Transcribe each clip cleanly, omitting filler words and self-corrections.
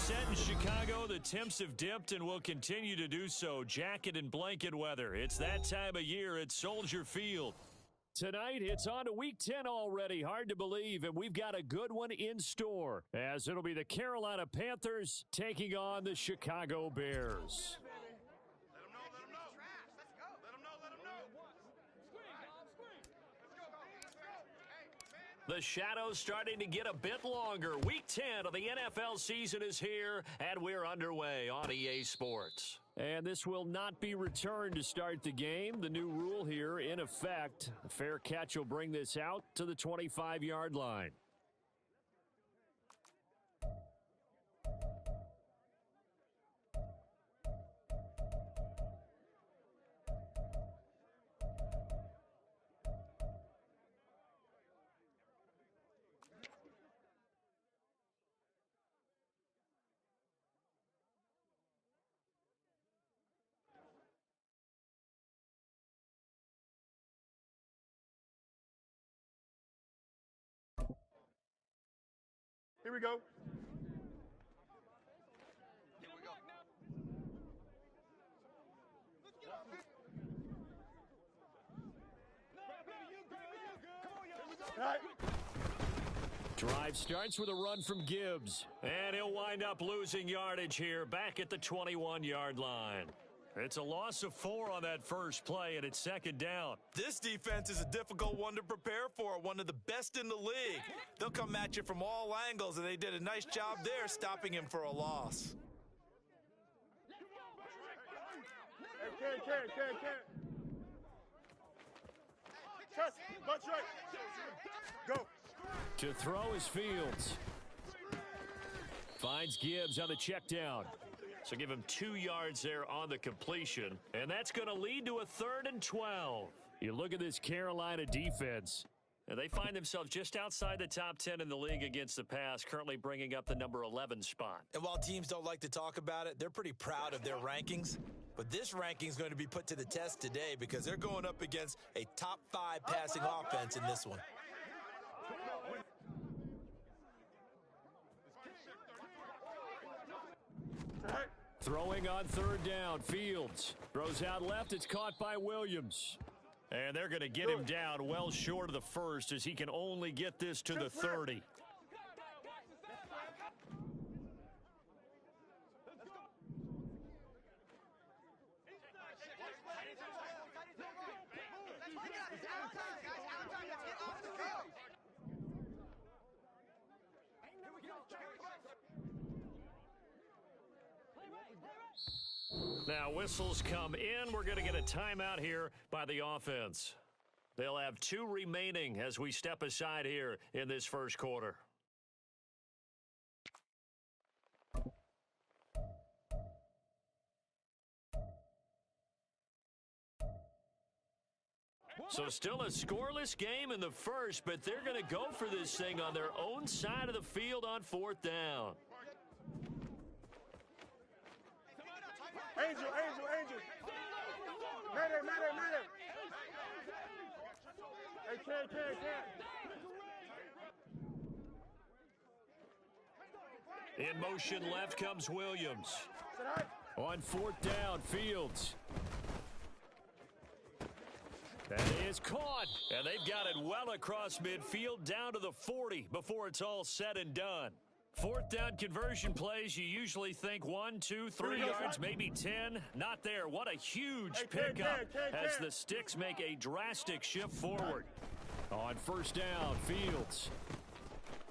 set in Chicago. The temps have dipped and will continue to do so. Jacket and blanket weather. It's that time of year at Soldier Field. Tonight, it's on to Week 10 already. Hard to believe, and we've got a good one in store, as it'll be the Carolina Panthers taking on the Chicago Bears. The shadows starting to get a bit longer. Week 10 of the NFL season is here, and we're underway on EA Sports. And this will not be returned to start the game. The new rule here in effect. A fair catch will bring this out to the 25-yard line. Here we go. Drive starts with a run from Gibbs. And he'll wind up losing yardage here back at the 21-yard line. It's a loss of 4 on that first play, and it's second down. This defense is a difficult one to prepare for, one of the best in the league. They'll come at you from all angles, and they did a nice job there stopping him for a loss. Hey, Ken. Trust, bunch right. Go. To throw is Fields. Finds Gibbs on the check down. So give him 2 yards there on the completion. And that's going to lead to a 3rd and 12. You look at this Carolina defense. And they find themselves just outside the top 10 in the league against the pass, currently bringing up the number 11 spot. And while teams don't like to talk about it, they're pretty proud of their rankings. But this ranking is going to be put to the test today because they're going up against a top 5 passing offense in this one. Throwing on 3rd down, Fields throws out left. It's caught by Williams. And they're going to get him down well short of the first as he can only get this to the 30. Now whistles come in. We're going to get a timeout here by the offense. They'll have 2 remaining as we step aside here in this first quarter. So still a scoreless game in the first, but they're going to go for this thing on their own side of the field on 4th down. Angel. Matter. Hey, Ken. In motion left comes Williams. On 4th down, Fields. That is caught. And they've got it well across midfield down to the 40 before it's all said and done. 4th down conversion plays, you usually think 1, 2, 3 yards, maybe 10. Not there. What a huge pickup as the Sticks make a drastic shift forward. On 1st down, Fields.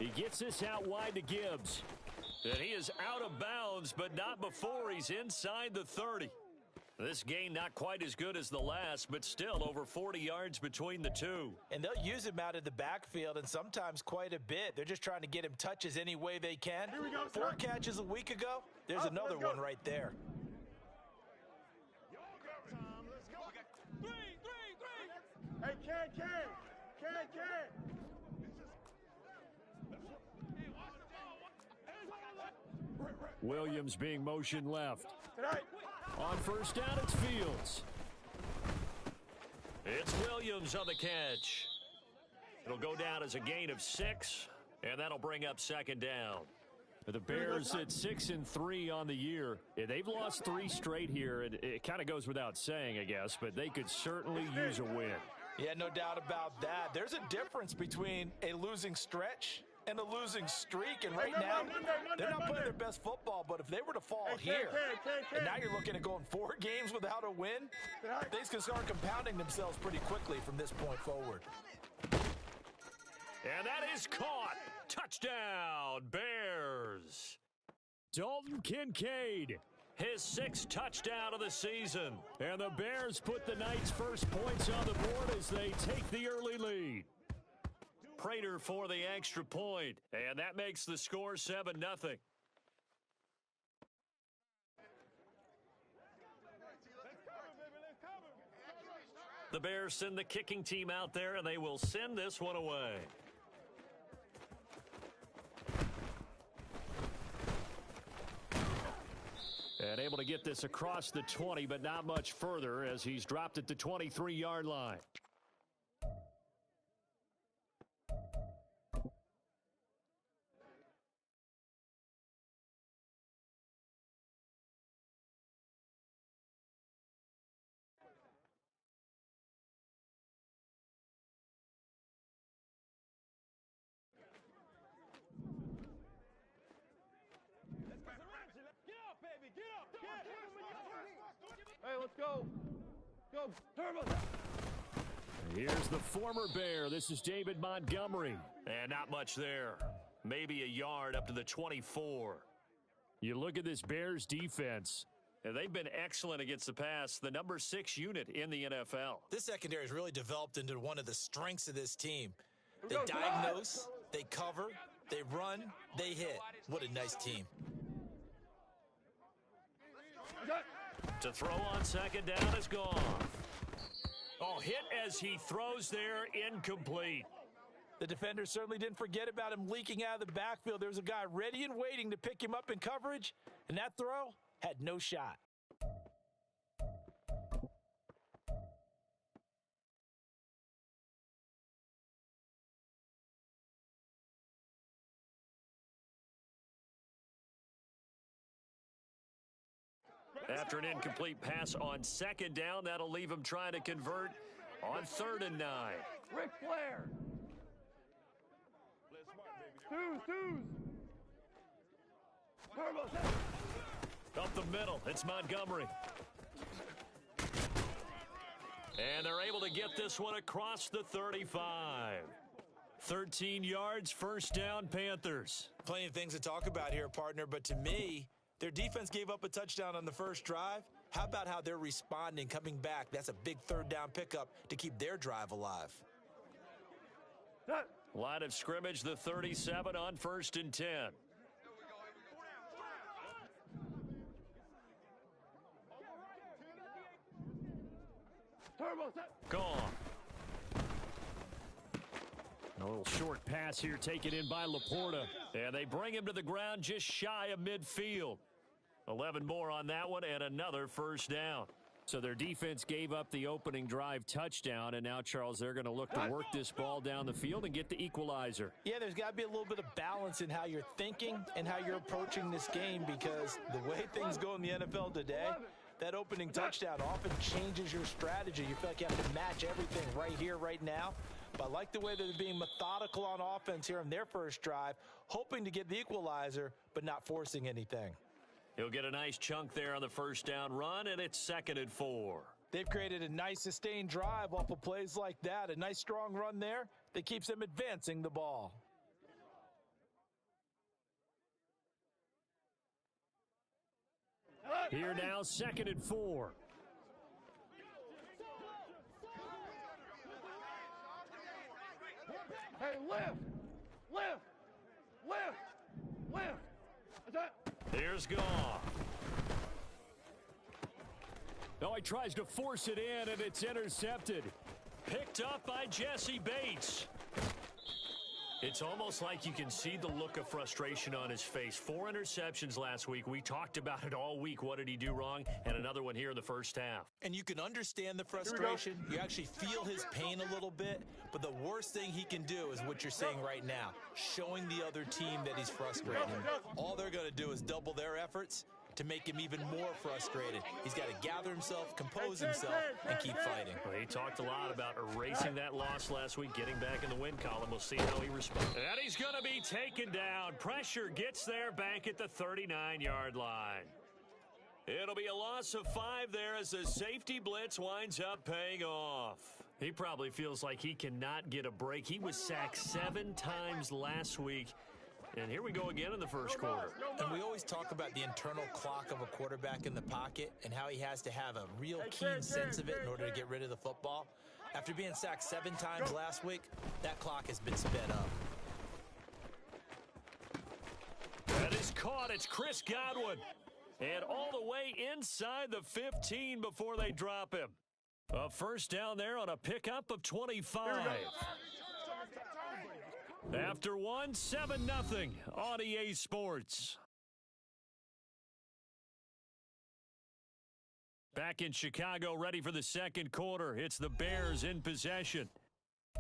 He gets this out wide to Gibbs. And he is out of bounds, but not before he's inside the 30. This game not quite as good as the last, but still over 40 yards between the two. And they'll use him out of the backfield and sometimes quite a bit. They're just trying to get him touches any way they can. 4 catches a week ago. There's another one right there. Hey, Ken. Williams being motioned left. On 1st down, it's Fields. It's Williams on the catch. It'll go down as a gain of 6, and that'll bring up 2nd down. The Bears at 6-3 on the year. They've lost 3 straight here. It kind of goes without saying, I guess, but they could certainly use a win. Yeah, no doubt about that. There's a difference between a losing stretch and a losing streak, and right now, they're not playing their best football, but if they were to fall here, and now you're looking at going 4 games without a win, things can start compounding themselves pretty quickly from this point forward. And that is caught. Touchdown, Bears. Dalton Kincaid, his 6th touchdown of the season. And the Bears put the Knights' first points on the board as they take the early lead. Prater for the extra point, and that makes the score 7-0. The Bears send the kicking team out there, and they will send this one away. And able to get this across the 20, but not much further as he's dropped at the 23-yard line. Hey, let's go. Go. Turbo. Here's the former Bear. This is David Montgomery. And not much there. Maybe a yard up to the 24. You look at this Bears defense, and they've been excellent against the pass. The number 6 unit in the NFL. This secondary has really developed into one of the strengths of this team. They diagnose, they cover, they run, they hit. What a nice team. To throw on second down is gone. Oh, hit as he throws there, incomplete. The defender certainly didn't forget about him leaking out of the backfield. There was a guy ready and waiting to pick him up in coverage, and that throw had no shot. After an incomplete pass on second down, that'll leave him trying to convert on 3rd and 9. Ric Flair. Twos. Turbo. Up the middle, it's Montgomery. And they're able to get this one across the 35. 13 yards, first down, Panthers. Plenty of things to talk about here, partner, but to me, their defense gave up a touchdown on the first drive. How about how they're responding, coming back? That's a big 3rd down pickup to keep their drive alive. Line of scrimmage, the 37 on 1st and 10. Gone. A little short pass here taken in by Laporta. And they bring him to the ground just shy of midfield. 11 more on that one and another first down. So their defense gave up the opening drive touchdown, and now, Charles, they're going to look to work this ball down the field and get the equalizer. Yeah, there's got to be a little bit of balance in how you're thinking and how you're approaching this game, because the way things go in the NFL today, that opening touchdown often changes your strategy. You feel like you have to match everything right here, right now. But I like the way they're being methodical on offense here in their first drive, hoping to get the equalizer, but not forcing anything. He'll get a nice chunk there on the first down run, and it's 2nd and 4. They've created a nice sustained drive off of plays like that. A nice strong run there that keeps them advancing the ball. Here now, 2nd and 4. Hey, lift. Here's Goff. No, he tries to force it in, and it's intercepted. Picked up by Jesse Bates. It's almost like you can see the look of frustration on his face. 4 interceptions last week. We talked about it all week. What did he do wrong? And another one here in the first half. And you can understand the frustration. You actually feel his pain a little bit. But the worst thing he can do is what you're saying right now, showing the other team that he's frustrated. All they're going to do is double their efforts to make him even more frustrated. He's got to gather himself, compose himself, and keep fighting. Well, he talked a lot about erasing that loss last week, getting back in the win column. We'll see how he responds. And he's going to be taken down. Pressure gets there back at the 39-yard line. It'll be a loss of 5 there as the safety blitz winds up paying off. He probably feels like he cannot get a break. He was sacked 7 times last week. And here we go again in the first quarter. And we always talk about the internal clock of a quarterback in the pocket and how he has to have a real keen sense of it in order to get rid of the football. After being sacked 7 times last week, that clock has been sped up. That is caught. It's Chris Godwin. And all the way inside the 15 before they drop him. A first down there on a pickup of 25. After 1, 7-0 on EA Sports. Back in Chicago, ready for the second quarter. It's the Bears in possession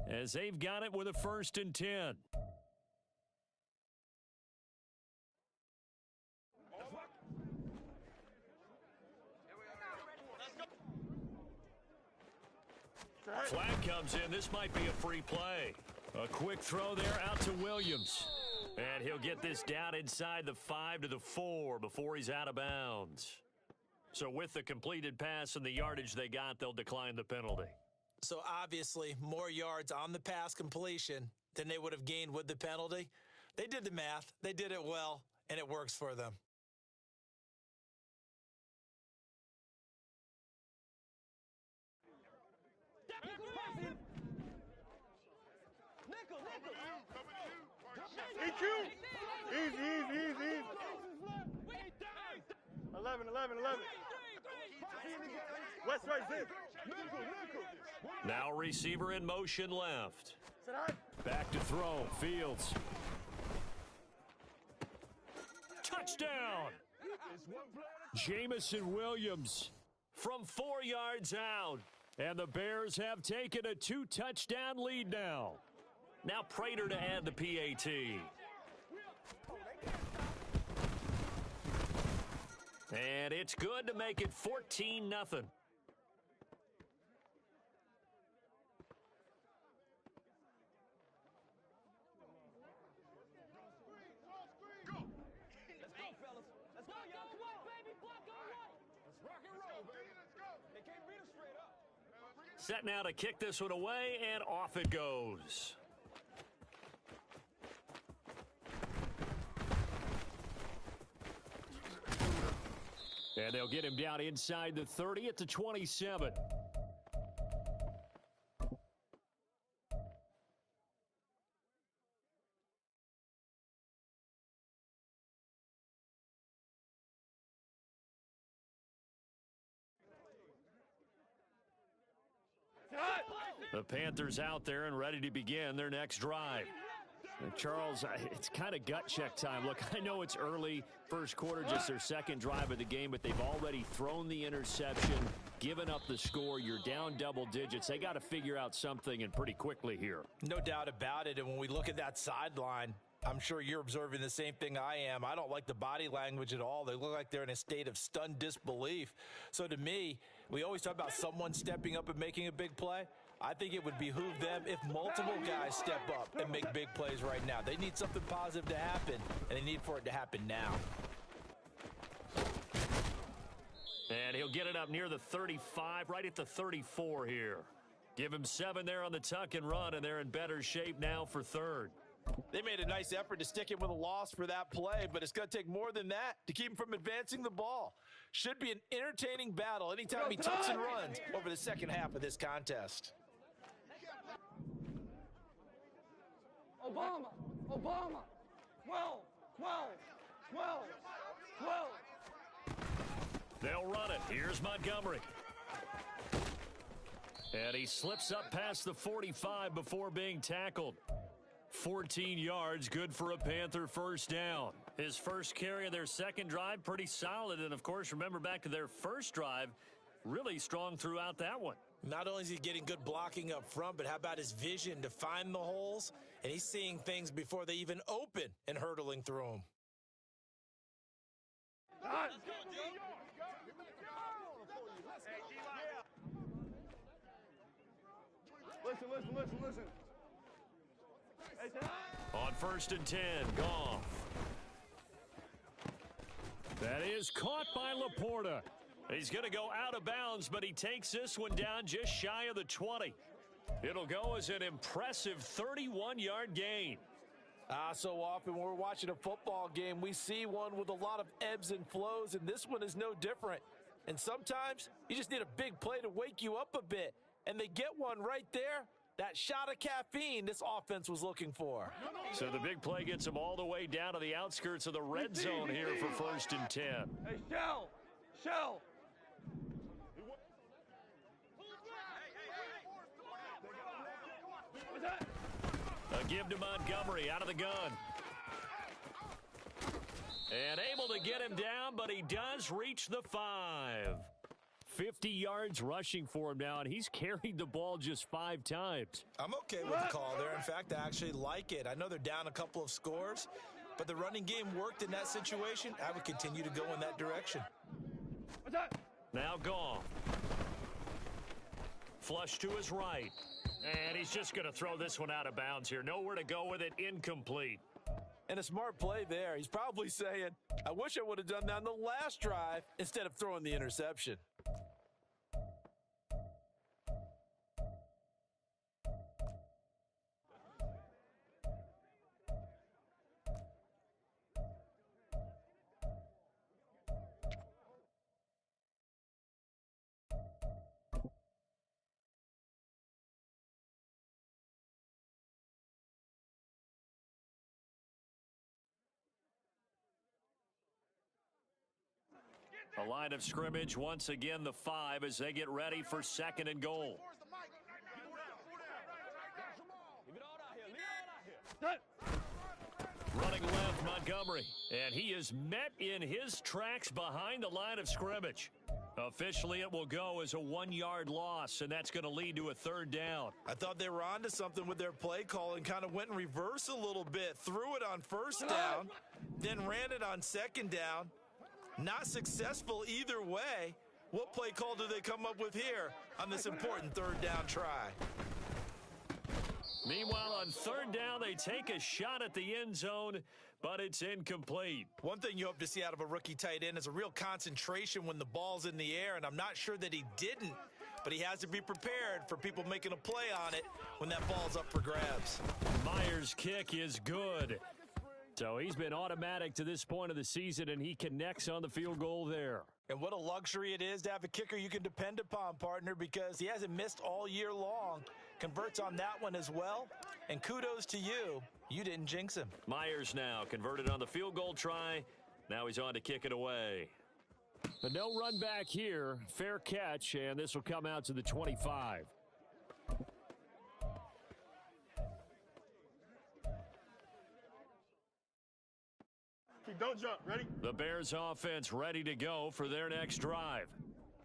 as they've got it with a 1st and 10. Flag comes in. This might be a free play. A quick throw there out to Williams. And he'll get this down inside the 5 to the 4 before he's out of bounds. So with the completed pass and the yardage they got, they'll decline the penalty. So obviously, more yards on the pass completion than they would have gained with the penalty. They did the math. They did it well, and it works for them. EQ! Easy. 11. West right, zip. Now receiver in motion left. Back to throw. Fields. Touchdown! Jamison Williams from 4 yards out. And the Bears have taken a 2-touchdown lead now. Now Prater to add the PAT. And it's good to make it 14-0. Set now to kick this one away, and off it goes. And they'll get him down inside the 30 at the 27. The Panthers out there and ready to begin their next drive. Charles, it's kind of gut check time. Look, I know it's early, first quarter, just their second drive of the game, but they've already thrown the interception, given up the score. You're down double digits. They got to figure out something, and pretty quickly here. No doubt about it, and when we look at that sideline, I'm sure you're observing the same thing I am. I don't like the body language at all. They look like they're in a state of stunned disbelief. So to me, we always talk about someone stepping up and making a big play. I think it would behoove them if multiple guys step up and make big plays right now. They need something positive to happen, and they need for it to happen now. And he'll get it up near the 35, right at the 34 here. Give him 7 there on the tuck and run, and they're in better shape now for third. They made a nice effort to stick him with a loss for that play, but it's going to take more than that to keep him from advancing the ball. Should be an entertaining battle anytime he tucks and runs over the second half of this contest. Obama. 12. They'll run it. Here's Montgomery. And he slips up past the 45 before being tackled. 14 yards, good for a Panther first down. His first carry of their second drive, pretty solid. And, of course, remember back to their first drive, really strong throughout that one. Not only is he getting good blocking up front, but how about his vision to find the holes? And he's seeing things before they even open and hurdling through them. Listen. On 1st and 10, Goff. That is caught by Laporta. He's going to go out of bounds, but he takes this one down just shy of the 20. It'll go as an impressive 31-yard gain. So often when we're watching a football game, we see one with a lot of ebbs and flows, and this one is no different. And sometimes you just need a big play to wake you up a bit, and they get one right there. That shot of caffeine this offense was looking for. So the big play gets them all the way down to the outskirts of the red zone here for 1st and 10. Hey, Shell. What's that? A give to Montgomery out of the gun. And able to get him down, but he does reach the 5. 50 yards rushing for him now, and he's carried the ball just 5 times. I'm okay with the call there. In fact, I actually like it. I know they're down a couple of scores, but the running game worked in that situation. I would continue to go in that direction. What's that? Now Goff. Flush to his right. And he's just going to throw this one out of bounds here. Nowhere to go with it. Incomplete. And a smart play there. He's probably saying, I wish I would have done that on the last drive instead of throwing the interception. A line of scrimmage, once again the 5 as they get ready for 2nd and goal. Running left, Montgomery. And he is met in his tracks behind the line of scrimmage. Officially, it will go as a 1-yard loss, and that's going to lead to a 3rd down. I thought they were onto something with their play call and kind of went in reverse a little bit. Threw it on 1st down, then ran it on 2nd down. Not successful either way. What play call do they come up with here on this important 3rd down try? Meanwhile, on 3rd down, they take a shot at the end zone, but it's incomplete. One thing you hope to see out of a rookie tight end is a real concentration when the ball's in the air, and I'm not sure that he didn't, but he has to be prepared for people making a play on it when that ball's up for grabs. Myers' kick is good. So he's been automatic to this point of the season, and he connects on the field goal there. And what a luxury it is to have a kicker you can depend upon, partner, because he hasn't missed all year long. Converts on that one as well. And kudos to you. You didn't jinx him. Myers now converted on the field goal try. Now he's on to kick it away. But no run back here. Fair catch, and this will come out to the 25. Don't jump. Ready? The Bears offense ready to go for their next drive.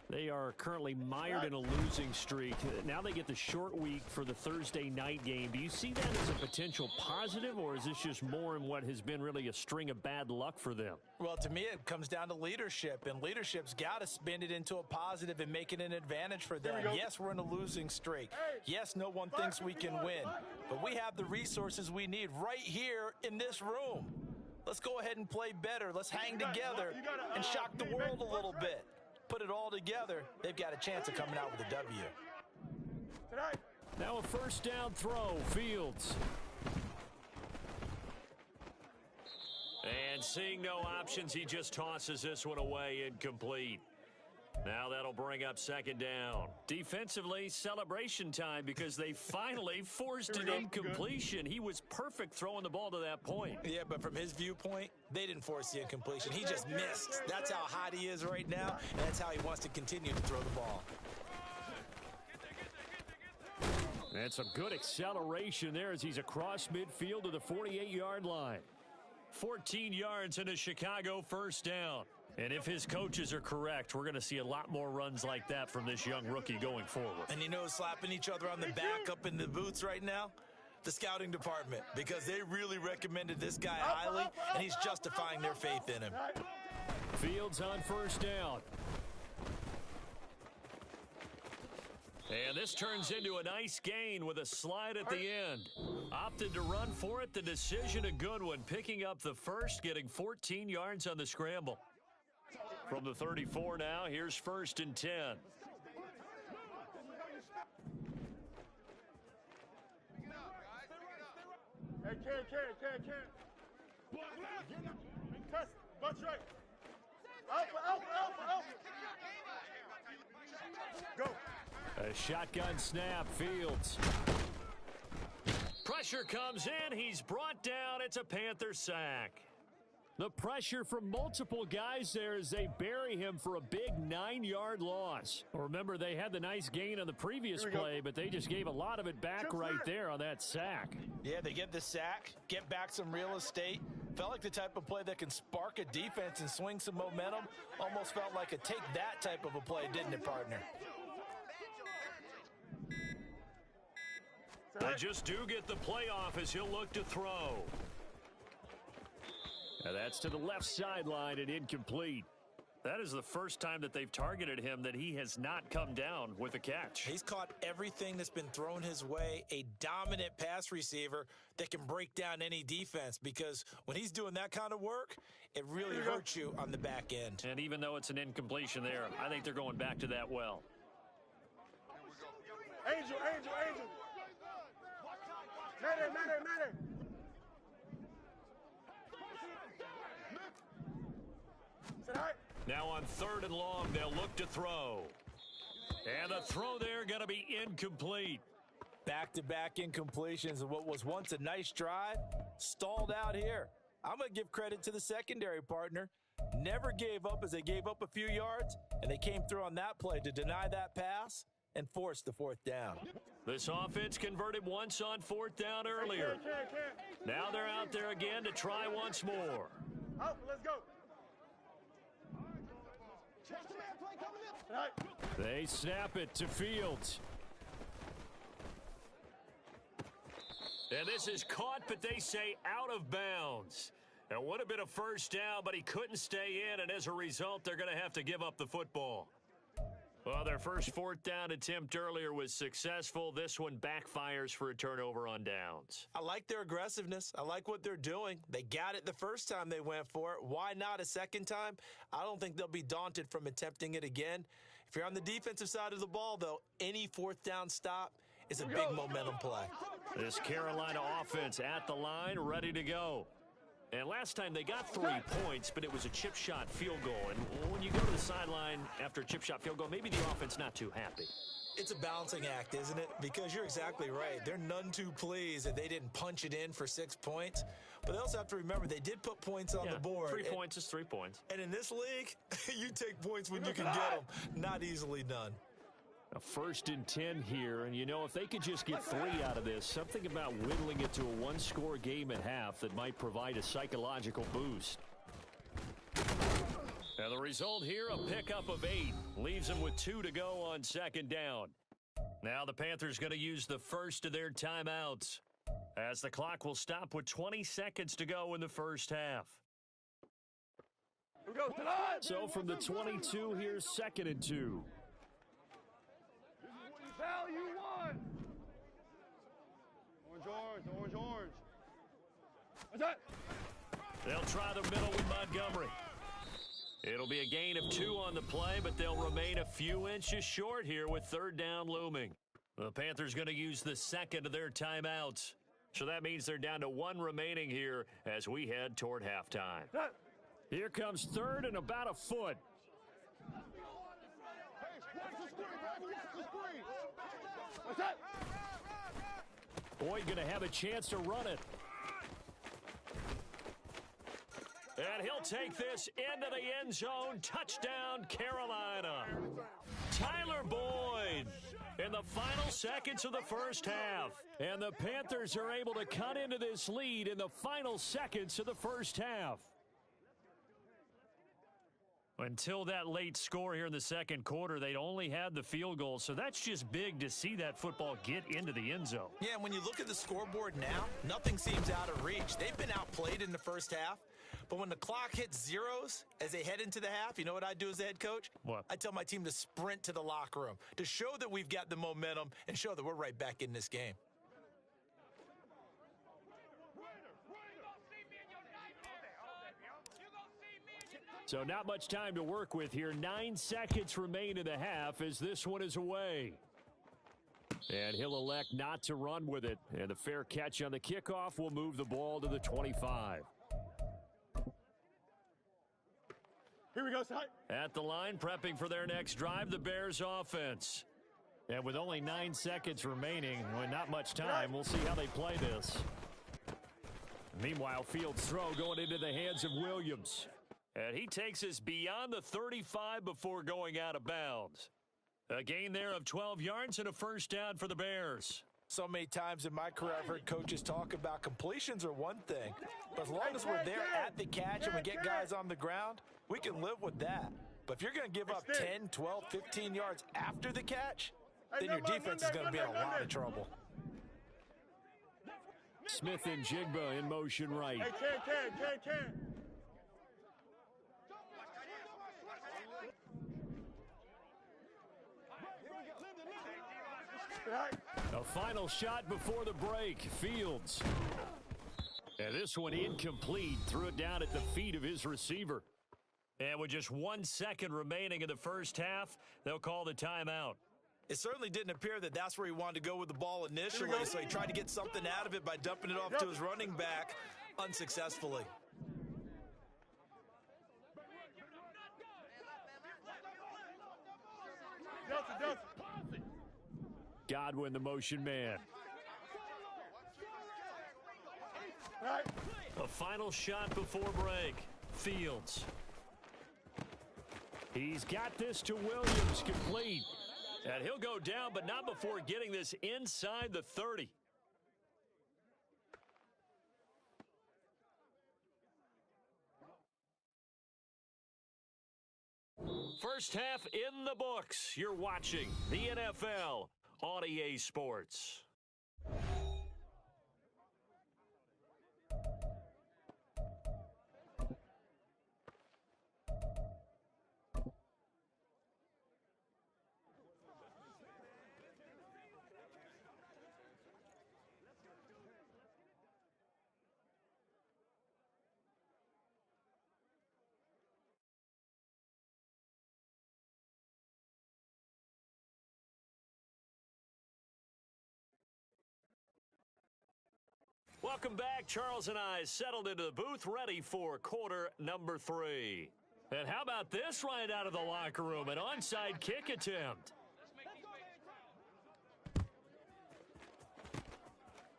They are currently mired in a losing streak. Now they get the short week for the Thursday night game. Do you see that as a potential positive, or is this just more in what has been really a string of bad luck for them? Well, to me, it comes down to leadership, and leadership's got to spin it into a positive and make it an advantage for them. Yes, we're in a losing streak. Yes, no one thinks we can win, but we have the resources we need right here in this room. Let's go ahead and play better. Let's hang together and shock the world a little bit. Put it all together, they've got a chance of coming out with a W. Now a 1st down throw, Fields. And seeing no options, he just tosses this one away, incomplete. Now that'll bring up 2nd down. Defensively, celebration time because they finally forced an incompletion. He was perfect throwing the ball to that point. Yeah, but from his viewpoint, they didn't force the incompletion. He just missed. That's how hot he is right now, and that's how he wants to continue to throw the ball. And some good acceleration there as he's across midfield to the 48-yard line. 14 yards and a Chicago first down. And if his coaches are correct, we're going to see a lot more runs like that from this young rookie going forward. And you know, slapping each other on the back up in the boots right now? The scouting department, because they really recommended this guy highly, and he's justifying their faith in him. Fields on first down. And this turns into a nice gain with a slide at the end. Opted to run for it. The decision a good one. Picking up the first, getting 14 yards on the scramble. From the 34 now, here's 1st and 10. Hey, can. Test. Butt straight. Alpha. Go. A shotgun snap, Fields. Pressure comes in. He's brought down. It's a Panther sack. The pressure from multiple guys there as they bury him for a big 9-yard loss. Remember, they had the nice gain on the previous play, but they just gave a lot of it back right there on that sack. Yeah, they get the sack, get back some real estate. Felt like the type of play that can spark a defense and swing some momentum. Almost felt like a take-that type of a play, didn't it, partner? They just do get the playoff as he'll look to throw. Now that's to the left sideline and incomplete. That is the first time that they've targeted him that he has not come down with a catch. He's caught everything that's been thrown his way, a dominant pass receiver that can break down any defense, because when he's doing that kind of work, it really hurts you on the back end. And even though it's an incompletion there, I think they're going back to that well. Angel. Matter. Now on 3rd and long, they'll look to throw. And the throw there going to be incomplete. Back-to-back incompletions of what was once a nice drive, stalled out here. I'm going to give credit to the secondary partner. Never gave up as they gave up a few yards, and they came through on that play to deny that pass and force the 4th down. This offense converted once on 4th down earlier. Now they're out there again to try once more. Let's go. They snap it to Fields. And this is caught, but they say out of bounds. It would have been a first down, but he couldn't stay in, and as a result, they're going to have to give up the football. Well, their first 4th down attempt earlier was successful. This one backfires for a turnover on downs. I like their aggressiveness. I like what they're doing. They got it the first time they went for it. Why not a second time? I don't think they'll be daunted from attempting it again. If you're on the defensive side of the ball, though, any 4th down stop is a big momentum play. This Carolina offense at the line, ready to go. And last time they got 3 points, but it was a chip shot field goal. And when you go to the sideline after a chip shot field goal, maybe the offense not too happy. It's a balancing act, isn't it? Because you're exactly right. They're none too pleased that they didn't punch it in for 6 points. But they also have to remember they did put points on the board. 3 points is 3 points. And in this league, you take points when you can get them. Not easily done. A 1st and 10 here, and you know, if they could just get 3 out of this, something about whittling it to a 1-score game at half that might provide a psychological boost. And the result here, a pickup of 8. Leaves them with 2 to go on 2nd down. Now the Panthers going to use the first of their timeouts, as the clock will stop with 20 seconds to go in the first half. So from the 22, here's 2nd and 2. Value 1. Orange. What's that? They'll try the middle with Montgomery. It'll be a gain of 2 on the play, but they'll remain a few inches short here with 3rd down looming. The Panthers going to use the second of their timeouts. So that means they're down to 1 remaining here as we head toward halftime. Here comes 3rd and about a foot. What's that? Boyd going to have a chance to run it. And he'll take this into the end zone. Touchdown, Carolina. Tyler Boyd in the final seconds of the first half. And the Panthers are able to cut into this lead in the final seconds of the first half. Until that late score here in the second quarter, they'd only had the field goal, so that's just big to see that football get into the end zone. Yeah, and when you look at the scoreboard now, nothing seems out of reach. They've been outplayed in the first half, but when the clock hits zeros as they head into the half, you know what I do as the head coach? What? I tell my team to sprint to the locker room to show that we've got the momentum and show that we're right back in this game. So not much time to work with here. 9 seconds remain in the half as this one is away. And he'll elect not to run with it. And the fair catch on the kickoff will move the ball to the 25. Here we go, Ty. At the line, prepping for their next drive, the Bears offense. And with only 9 seconds remaining, well, not much time, we'll see how they play this. Meanwhile, Fields' throw going into the hands of Williams. And he takes us beyond the 35 before going out of bounds. A gain there of 12 yards and a first down for the Bears. So many times in my career, I've heard coaches talk about completions are one thing. But as long as we're there at the catch and we get guys on the ground, we can live with that. But if you're going to give up 10, 12, 15 yards after the catch, then your defense is going to be in a lot of trouble. Smith and Jigba in motion right. Hey, Ken. A final shot before the break. Fields. And this one incomplete. Threw it down at the feet of his receiver. And with just 1 second remaining in the first half, they'll call the timeout. It certainly didn't appear that that's where he wanted to go with the ball initially, so he tried to get something out of it by dumping it off to his running back unsuccessfully. Godwin, the motion man. A final shot before break. Fields. He's got this to Williams, complete. And he'll go down, but not before getting this inside the 30. First half in the books. You're watching the NFL on EA Sports. Welcome back. Charles and I settled into the booth, ready for quarter number 3. And how about this right out of the locker room? An onside kick attempt.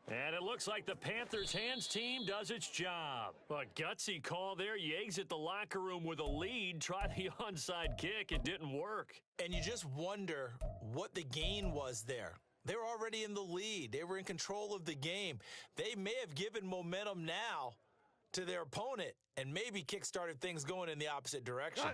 And it looks like the Panthers' hands team does its job. A gutsy call there. You exit the locker room with a lead. Try the onside kick. It didn't work. And you just wonder what the gain was there. They were already in the lead. They were in control of the game. They may have given momentum now to their opponent and maybe kick-started things going in the opposite direction.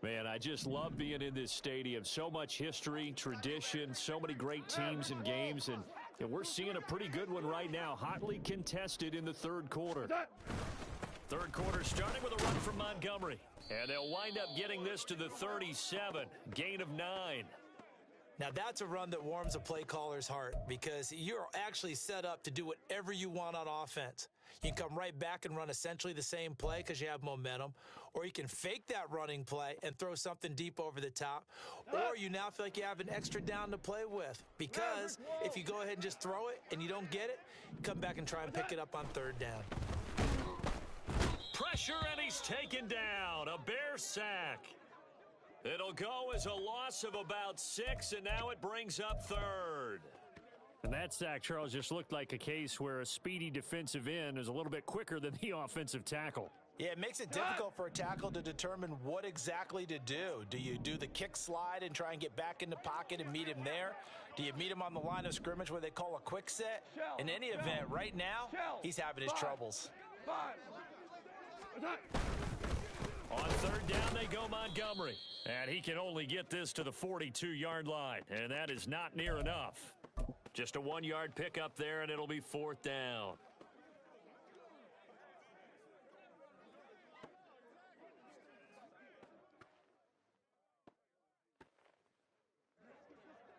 Man, I just love being in this stadium. So much history, tradition, so many great teams and games, and we're seeing a pretty good one right now. Hotly contested in the third quarter. Third quarter starting with a run from Montgomery. And they'll wind up getting this to the 37. Gain of 9. Now, that's a run that warms a play caller's heart because you're actually set up to do whatever you want on offense. You can come right back and run essentially the same play because you have momentum, or you can fake that running play and throw something deep over the top, or you now feel like you have an extra down to play with because if you go ahead and just throw it and you don't get it, come back and try and pick it up on third down. Pressure, and he's taken down. A Bear sack. It'll go as a loss of about 6, and now it brings up third. And that sack, Charles, just looked like a case where a speedy defensive end is a little bit quicker than the offensive tackle. Yeah, it makes it difficult for a tackle to determine what exactly to do. Do you do the kick slide and try and get back in the pocket and meet him there? Do you meet him on the line of scrimmage where they call a quick set? In any event, right now, he's having his troubles. On third down, they go Montgomery. And he can only get this to the 42-yard line, and that is not near enough. Just a 1-yard pickup there, and it'll be fourth down.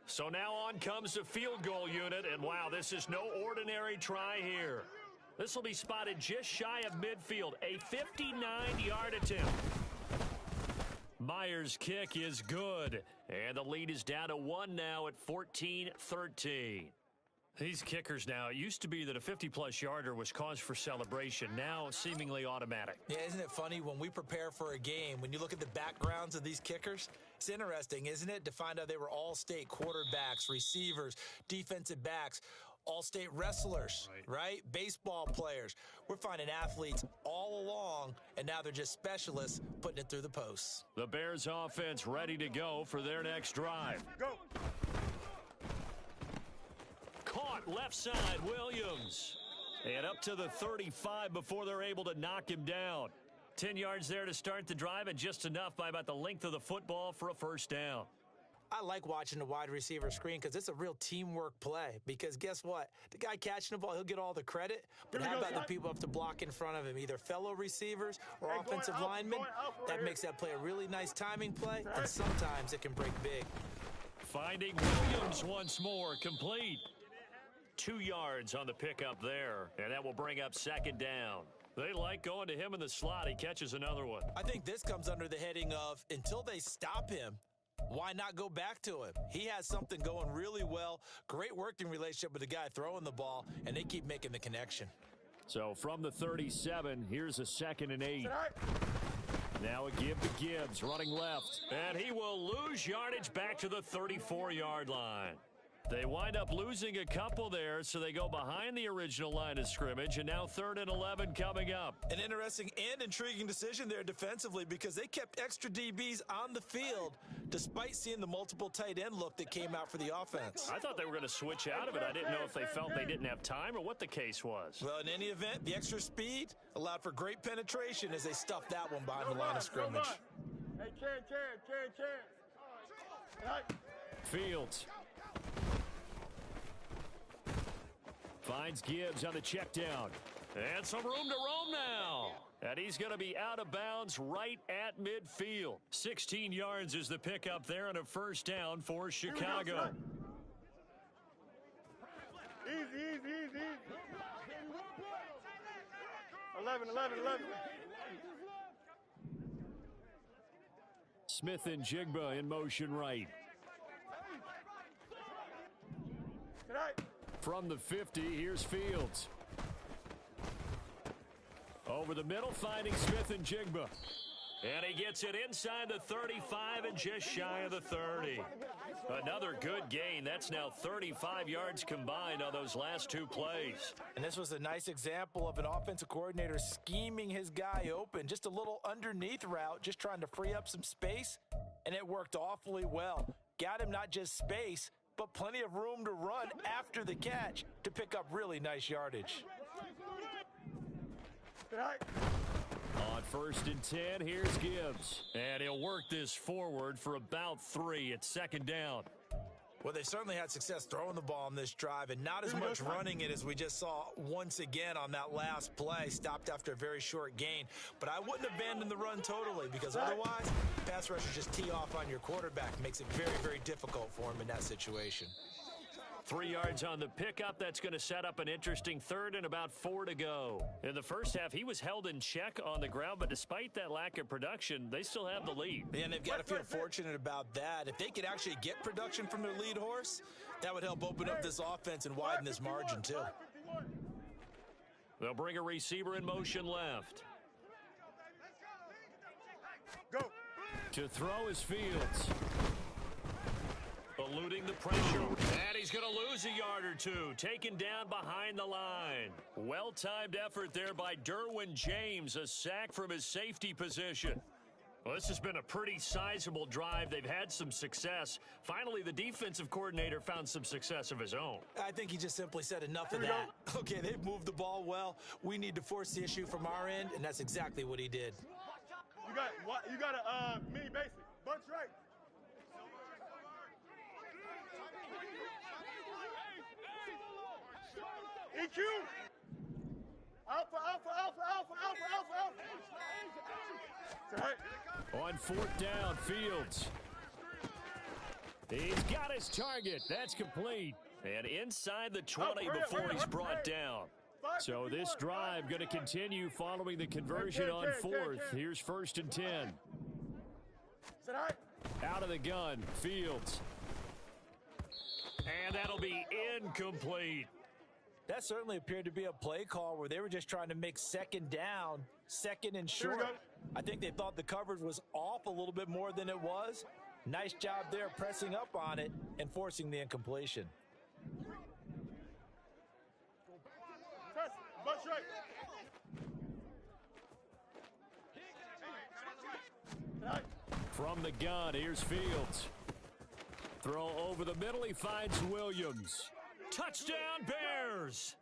So now on comes the field goal unit, and wow, this is no ordinary try here. This will be spotted just shy of midfield, a 59-yard attempt. Myers' kick is good, and the lead is down to 1 now at 14-13. These kickers now, it used to be that a 50-plus yarder was cause for celebration, now seemingly automatic. Yeah, isn't it funny when we prepare for a game, when you look at the backgrounds of these kickers, it's interesting, isn't it, to find out they were all-state quarterbacks, receivers, defensive backs, all-state wrestlers, right? Baseball players. We're finding athletes all along, and now they're just specialists putting it through the posts. The Bears offense ready to go for their next drive. Go. Caught left side, Williams. And up to the 35 before they're able to knock him down. 10 yards there to start the drive, and just enough by about the length of the football for a first down. I like watching the wide receiver screen because it's a real teamwork play. Because guess what? The guy catching the ball, he'll get all the credit. But how about the people up to block in front of him, either fellow receivers or offensive linemen? That makes that play a really nice timing play, and sometimes it can break big. Finding Williams once more, complete. 2 yards on the pickup there, and that will bring up second down. They like going to him in the slot. He catches another one. I think this comes under the heading of, until they stop him, why not go back to him? He has something going really well, great working relationship with the guy throwing the ball, and they keep making the connection. So from the 37, here's a 2nd and 8. Now a give to Gibbs, running left, and he will lose yardage back to the 34-yard line. They wind up losing a couple there, so they go behind the original line of scrimmage, and now 3rd and 11 coming up. An interesting and intriguing decision there defensively because they kept extra DBs on the field despite seeing the multiple tight end look that came out for the offense. I thought they were going to switch out of it. I didn't know if they felt they didn't have time or what the case was. Well, in any event, the extra speed allowed for great penetration as they stuffed that one behind the line of scrimmage. Hey, Chan. Fields. Finds Gibbs on the check down. And some room to roam now. And he's going to be out of bounds right at midfield. 16 yards is the pickup there and a first down for Chicago. Easy. 11. Smith and Jigba in motion right. From the 50, here's Fields. Over the middle, finding Smith and Jigba. And he gets it inside the 35 and just shy of the 30. Another good gain. That's now 35 yards combined on those last 2 plays. And this was a nice example of an offensive coordinator scheming his guy open. Just a little underneath route, just trying to free up some space. And it worked awfully well. Got him not just space, but plenty of room to run after the catch to pick up really nice yardage. On 1st and 10, here's Gibbs. And he'll work this forward for about 3 at 2nd down. Well, they certainly had success throwing the ball on this drive and not as much running it as we just saw once again on that last play, stopped after a very short gain. But I wouldn't abandon the run totally because otherwise, pass rushers just tee off on your quarterback. Makes it very, very difficult for him in that situation. 3 yards on the pickup. That's going to set up an interesting 3rd and about 4 to go. In the first half, he was held in check on the ground, but despite that lack of production, they still have the lead. And they've got to feel fortunate about that. If they could actually get production from their lead horse, that would help open up this offense and widen this margin too. They'll bring a receiver in motion left. Go. To throw is Fields. eluding the pressure. And he's going to lose a yard or two, taken down behind the line. Well-timed effort there by Derwin James, a sack from his safety position. Well, this has been a pretty sizable drive. They've had some success. Finally, the defensive coordinator found some success of his own. I think he just simply said enough of that. Okay, they've moved the ball well. We need to force the issue from our end, and that's exactly what he did. You got a mini basic. Bunch right. EQ. Alpha, alpha, alpha, alpha, alpha, alpha, alpha. Right. On fourth down, Fields. He's got his target. That's complete. And inside the 20 before he's brought down. So this drive going to continue following the conversion on fourth. Here's 1st and 10. Out of the gun, Fields. And that'll be incomplete. That certainly appeared to be a play call where they were just trying to make second down, second and short. I think they thought the coverage was off a little bit more than it was. Nice job there pressing up on it and forcing the incompletion. From the gun, here's Fields. Throw over the middle, he finds Williams. Touchdown, Bears!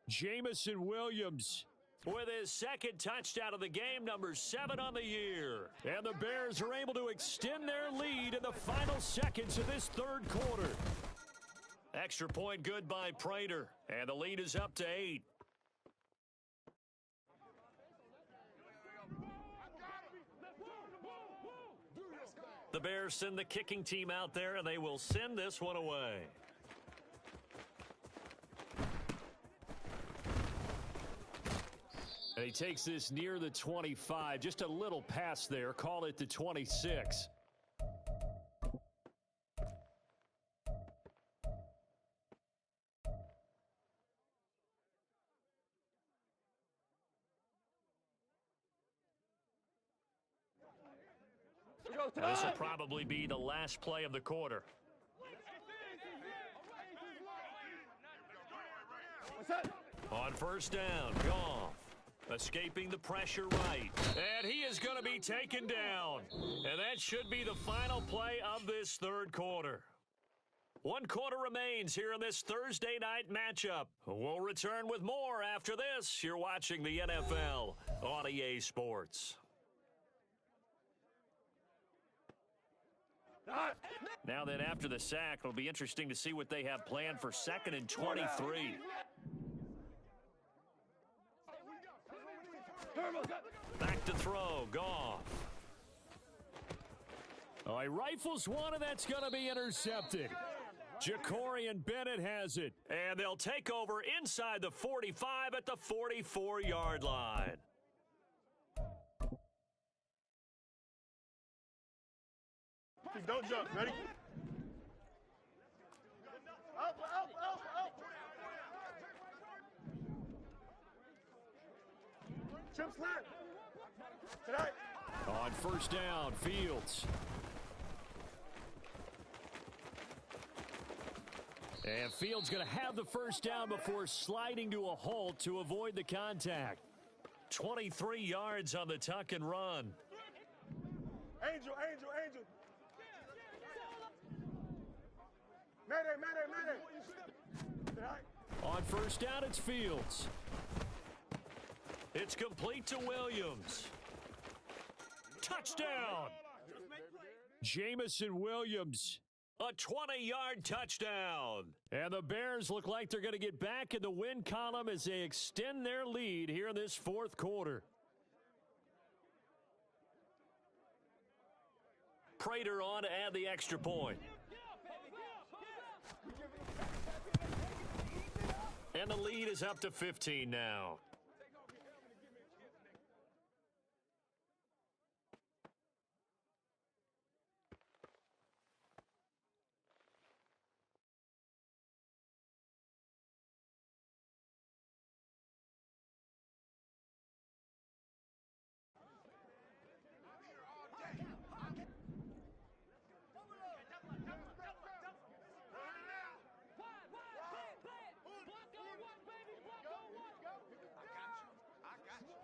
Jamison Williams with his second touchdown of the game, number 7 on the year. And the Bears are able to extend their lead in the final seconds of this third quarter. Extra point good by Prater, and the lead is up to 8. The Bears send the kicking team out there, and they will send this one away. And he takes this near the 25, just a little past there, call it the 26. This will probably be the last play of the quarter. On first down, Goff. Escaping the pressure right. And he is going to be taken down. And that should be the final play of this third quarter. 1 quarter remains here in this Thursday night matchup. We'll return with more after this. You're watching the NFL on EA Sports. Now then, after the sack, it'll be interesting to see what they have planned for 2nd and 23. Back to throw, Goff. Oh, he rifles one, and that's going to be intercepted. Jacorian Bennett has it. And they'll take over inside the 45 at the 44-yard line. Don't jump. Ready? Up, up, up, up. Chip slap. Tonight. On first down, Fields. And Fields going to have the first down before sliding to a halt to avoid the contact. 23 yards on the tuck and run. Angel, Angel, Angel. Mayday, mayday, mayday. On first down, it's Fields. It's complete to Williams. Touchdown! Jamison Williams. A 20-yard touchdown. And the Bears look like they're going to get back in the win column as they extend their lead here in this fourth quarter. Prater on to add the extra point. And the lead is up to 15 now.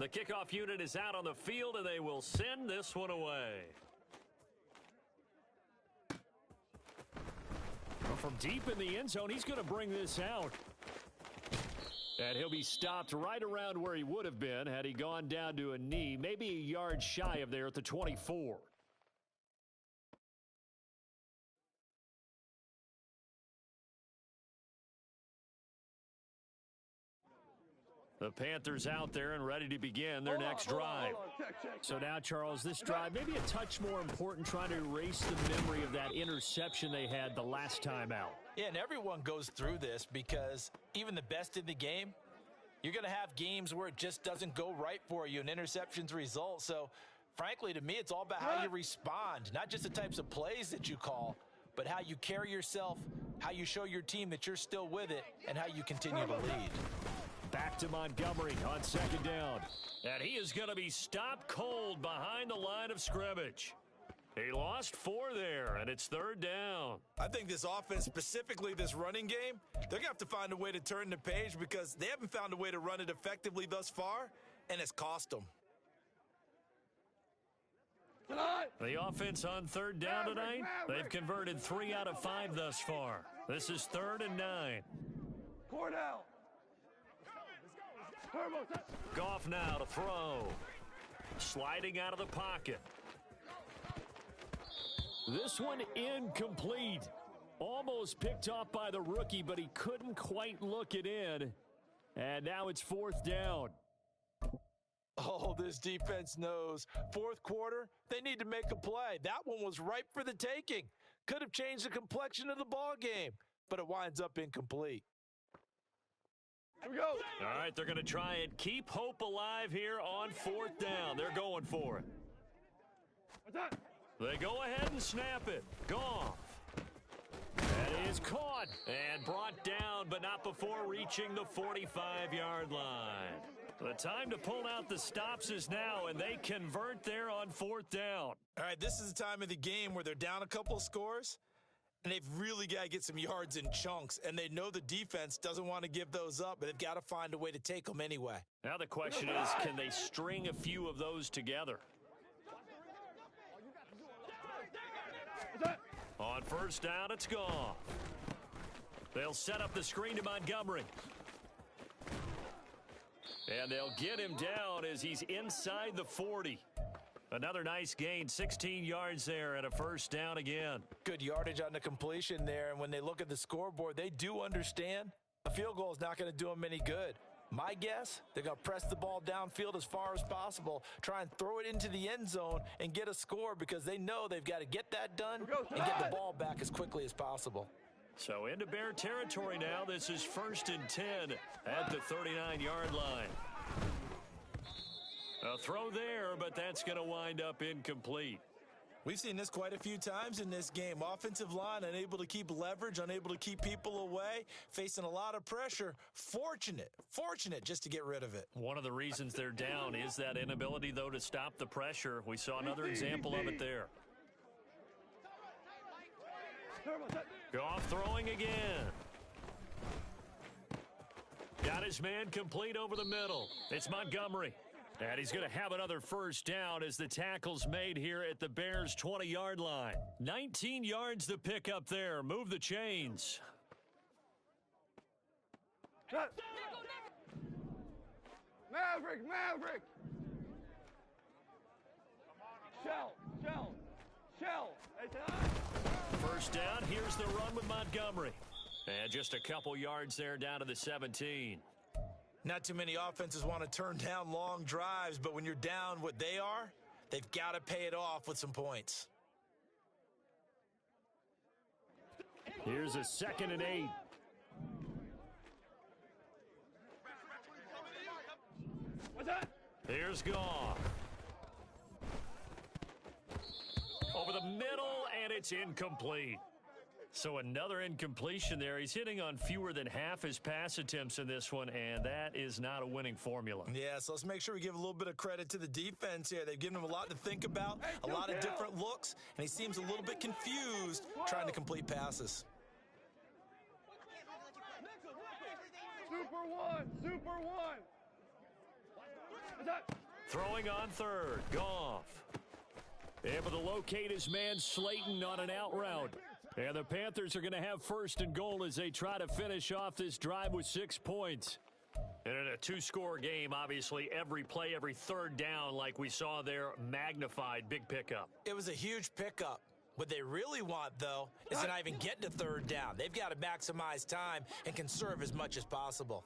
The kickoff unit is out on the field, and they will send this one away. Well, from deep in the end zone, he's going to bring this out. And he'll be stopped right around where he would have been had he gone down to a knee, maybe a yard shy of there at the 24. The Panthers out there and ready to begin their next drive. So now, Charles, this drive maybe a touch more important, trying to erase the memory of that interception they had the last time out. Yeah, and everyone goes through this because even the best in the game, you're going to have games where it just doesn't go right for you and interceptions result. So, frankly, to me, it's all about how you respond, not just the types of plays that you call, but how you carry yourself, how you show your team that you're still with it, and how you continue to lead. Back to Montgomery on second down. And he is going to be stopped cold behind the line of scrimmage. He lost 4 there, and it's third down. I think this offense, specifically this running game, they're going to have to find a way to turn the page because they haven't found a way to run it effectively thus far, and it's cost them. The offense on third down tonight, they've converted 3 out of 5 thus far. This is 3rd and 9. Cordell. Goff now to throw. Sliding out of the pocket. This one incomplete. Almost picked off by the rookie, but he couldn't quite look it in. And now it's 4th down. Oh, this defense knows. 4th quarter, they need to make a play. That one was ripe for the taking. Could have changed the complexion of the ball game, but it winds up incomplete. Here we go. All right, they're going to try and keep hope alive here on 4th down. They're going for it. What's that? They go ahead and snap it. Goff. That is caught and brought down, but not before reaching the 45-yard line. The time to pull out the stops is now, and they convert there on 4th down. All right, this is the time of the game where they're down a couple of scores, and they've really got to get some yards in chunks, and they know the defense doesn't want to give those up, but they've got to find a way to take them anyway. Now the question is, can they string a few of those together? On 1st down, it's Goff. They'll set up the screen to Montgomery. And they'll get him down as he's inside the 40. Another nice gain, 16 yards there and a 1st down again. Good yardage on the completion there, and when they look at the scoreboard, they do understand a field goal is not going to do them any good. My guess, they're going to press the ball downfield as far as possible, try and throw it into the end zone and get a score because they know they've got to get that done and get the ball back as quickly as possible. So into Bear territory now. This is 1st and 10 at the 39-yard line. A throw there, but that's going to wind up incomplete. We've seen this quite a few times in this game. Offensive line unable to keep leverage, unable to keep people away, facing a lot of pressure. Fortunate just to get rid of it. One of the reasons they're down is that inability, though, to stop the pressure. We saw another example of it there. Goff throwing again. Got his man complete over the middle. It's Montgomery. And he's going to have another 1st down as the tackle's made here at the Bears' 20-yard line. 19 yards to pick up there. Move the chains. Maverick. Shell. 1st down. Here's the run with Montgomery. And just a couple yards there down to the 17. Not too many offenses want to turn down long drives, but when you're down what they are, they've got to pay it off with some points. Here's a 2nd and 8. What's that? Here's Goff. Over the middle, and it's incomplete. So another incompletion there. He's hitting on fewer than half his pass attempts in this one, and that is not a winning formula. Yeah, so let's make sure we give a little bit of credit to the defense here. They've given him a lot to think about, a lot of different looks, and he seems a little bit confused trying to complete passes. Super one. Throwing on third, Goff. Able to locate his man Slayton on an out route. And the Panthers are going to have first and goal as they try to finish off this drive with 6 points. And in a two-score game, obviously, every play, every third down, like we saw there, magnified. Big pickup. It was a huge pickup. What they really want, though, is to not even get to third down. They've got to maximize time and conserve as much as possible.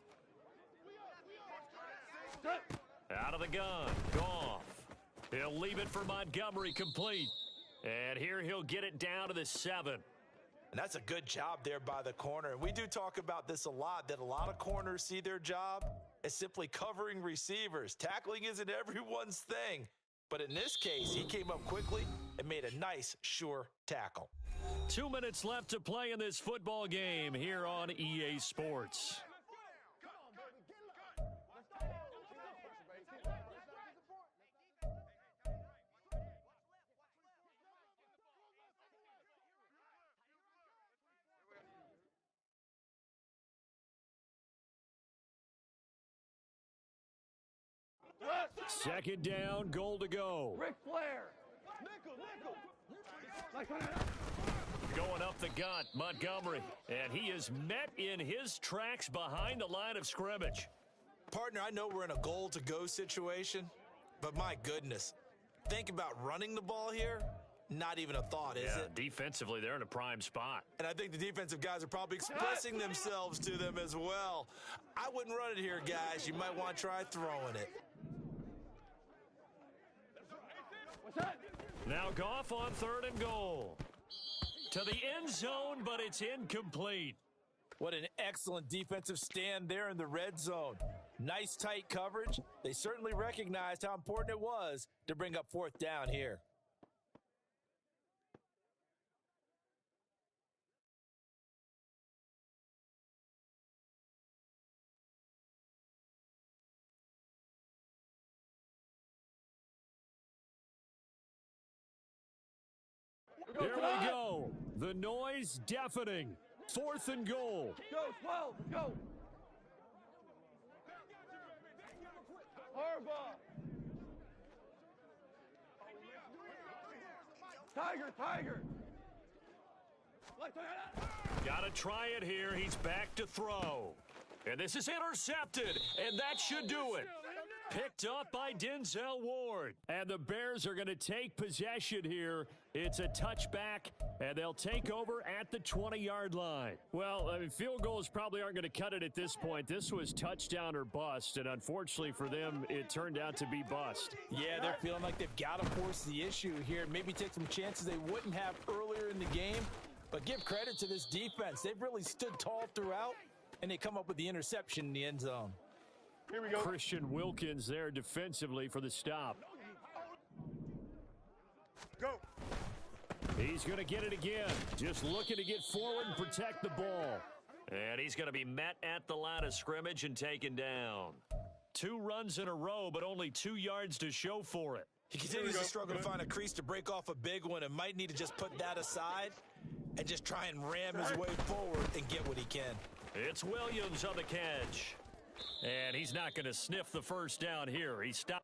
Out of the gun, Goff. He'll leave it for Montgomery, complete. And here he'll get it down to the 7. And that's a good job there by the corner. And we do talk about this a lot, that a lot of corners see their job as simply covering receivers. Tackling isn't everyone's thing. But in this case, he came up quickly and made a nice, sure tackle. 2 minutes left to play in this football game here on EA Sports. Second down, goal to go. Ric Flair. Going up the gut, Montgomery. And he is met in his tracks behind the line of scrimmage. Partner, I know we're in a goal-to-go situation, but my goodness, think about running the ball here. Not even a thought, is it? Defensively, they're in a prime spot. And I think the defensive guys are probably expressing themselves to them as well. I wouldn't run it here, guys. You might want to try throwing it. Now Goff on third and goal. To the end zone, but it's incomplete. What an excellent defensive stand there in the red zone. Nice tight coverage. They certainly recognized how important it was to bring up fourth down here. Here we go. The noise deafening. Fourth and goal. Go, 12, go. Harbaugh. Tiger. Got to try it here. He's back to throw. And this is intercepted, and that should do it. Picked up by Denzel Ward. And the Bears are going to take possession here. It's a touchback, and they'll take over at the 20-yard line. Well, I mean, field goals probably aren't going to cut it at this point. This was touchdown or bust, and unfortunately for them, it turned out to be bust. Yeah, they're feeling like they've got to force the issue here. Maybe take some chances they wouldn't have earlier in the game. But give credit to this defense. They've really stood tall throughout, and they come up with the interception in the end zone. Here we go. Christian Wilkins there defensively for the stop. Go. He's going to get it again. Just looking to get forward and protect the ball. And he's going to be met at the line of scrimmage and taken down. 2 runs in a row, but only 2 yards to show for it. He continues to struggle to find a crease to break off a big one and might need to just put that aside and just try and ram his way forward and get what he can. It's Williams on the catch. And he's not going to sniff the first down here. He stopped.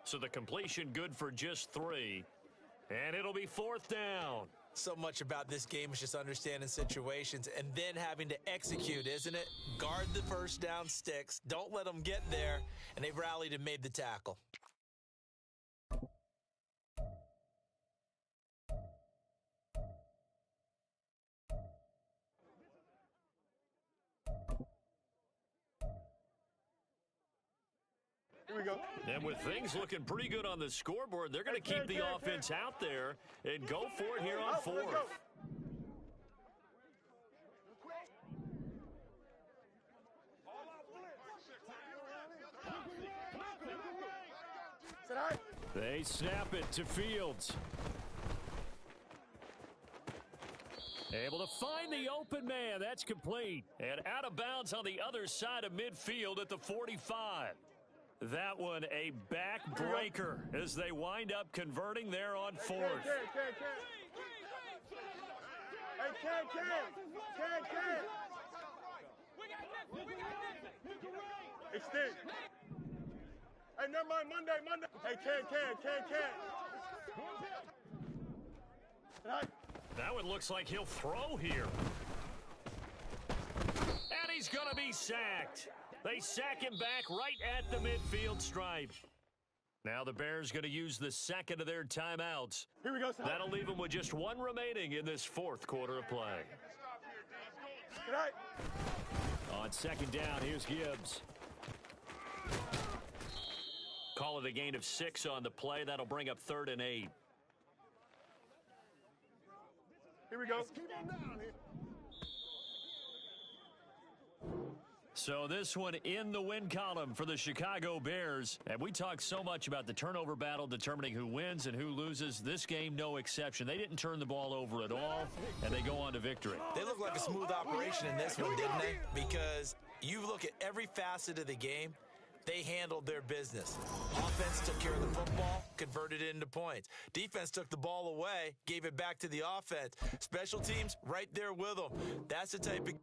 So the completion good for just 3. And it'll be fourth down. So much about this game is just understanding situations and then having to execute, isn't it? Guard the first down sticks. Don't let them get there. And they've rallied and made the tackle. Here we go. And with things looking pretty good on the scoreboard, they're going to keep the offense out there and go for it here on fourth. They snap it to Fields. Able to find the open man. That's complete. And out of bounds on the other side of midfield at the 45. That one a backbreaker as they wind up converting there on fourth. Hey, Ken. Extend. Hey, never mind, Monday. Hey, Ken. Right. That one looks like he'll throw here. And he's going to be sacked. They sack him back right at the midfield stripe. Now the Bears going to use the second of their timeouts. Here we go, son. That'll leave them with just one remaining in this fourth quarter of play. Good night. On second down, here's Gibbs. Call it a gain of 6 on the play. That'll bring up 3rd and 8. Here we go. Let's keep on down here. So this one in the win column for the Chicago Bears. And we talked so much about the turnover battle determining who wins and who loses. This game, no exception. They didn't turn the ball over at all, and they go on to victory. They look like a smooth operation in this one, didn't they? Because you look at every facet of the game, they handled their business. Offense took care of the football, converted it into points. Defense took the ball away, gave it back to the offense. Special teams, right there with them. That's the type of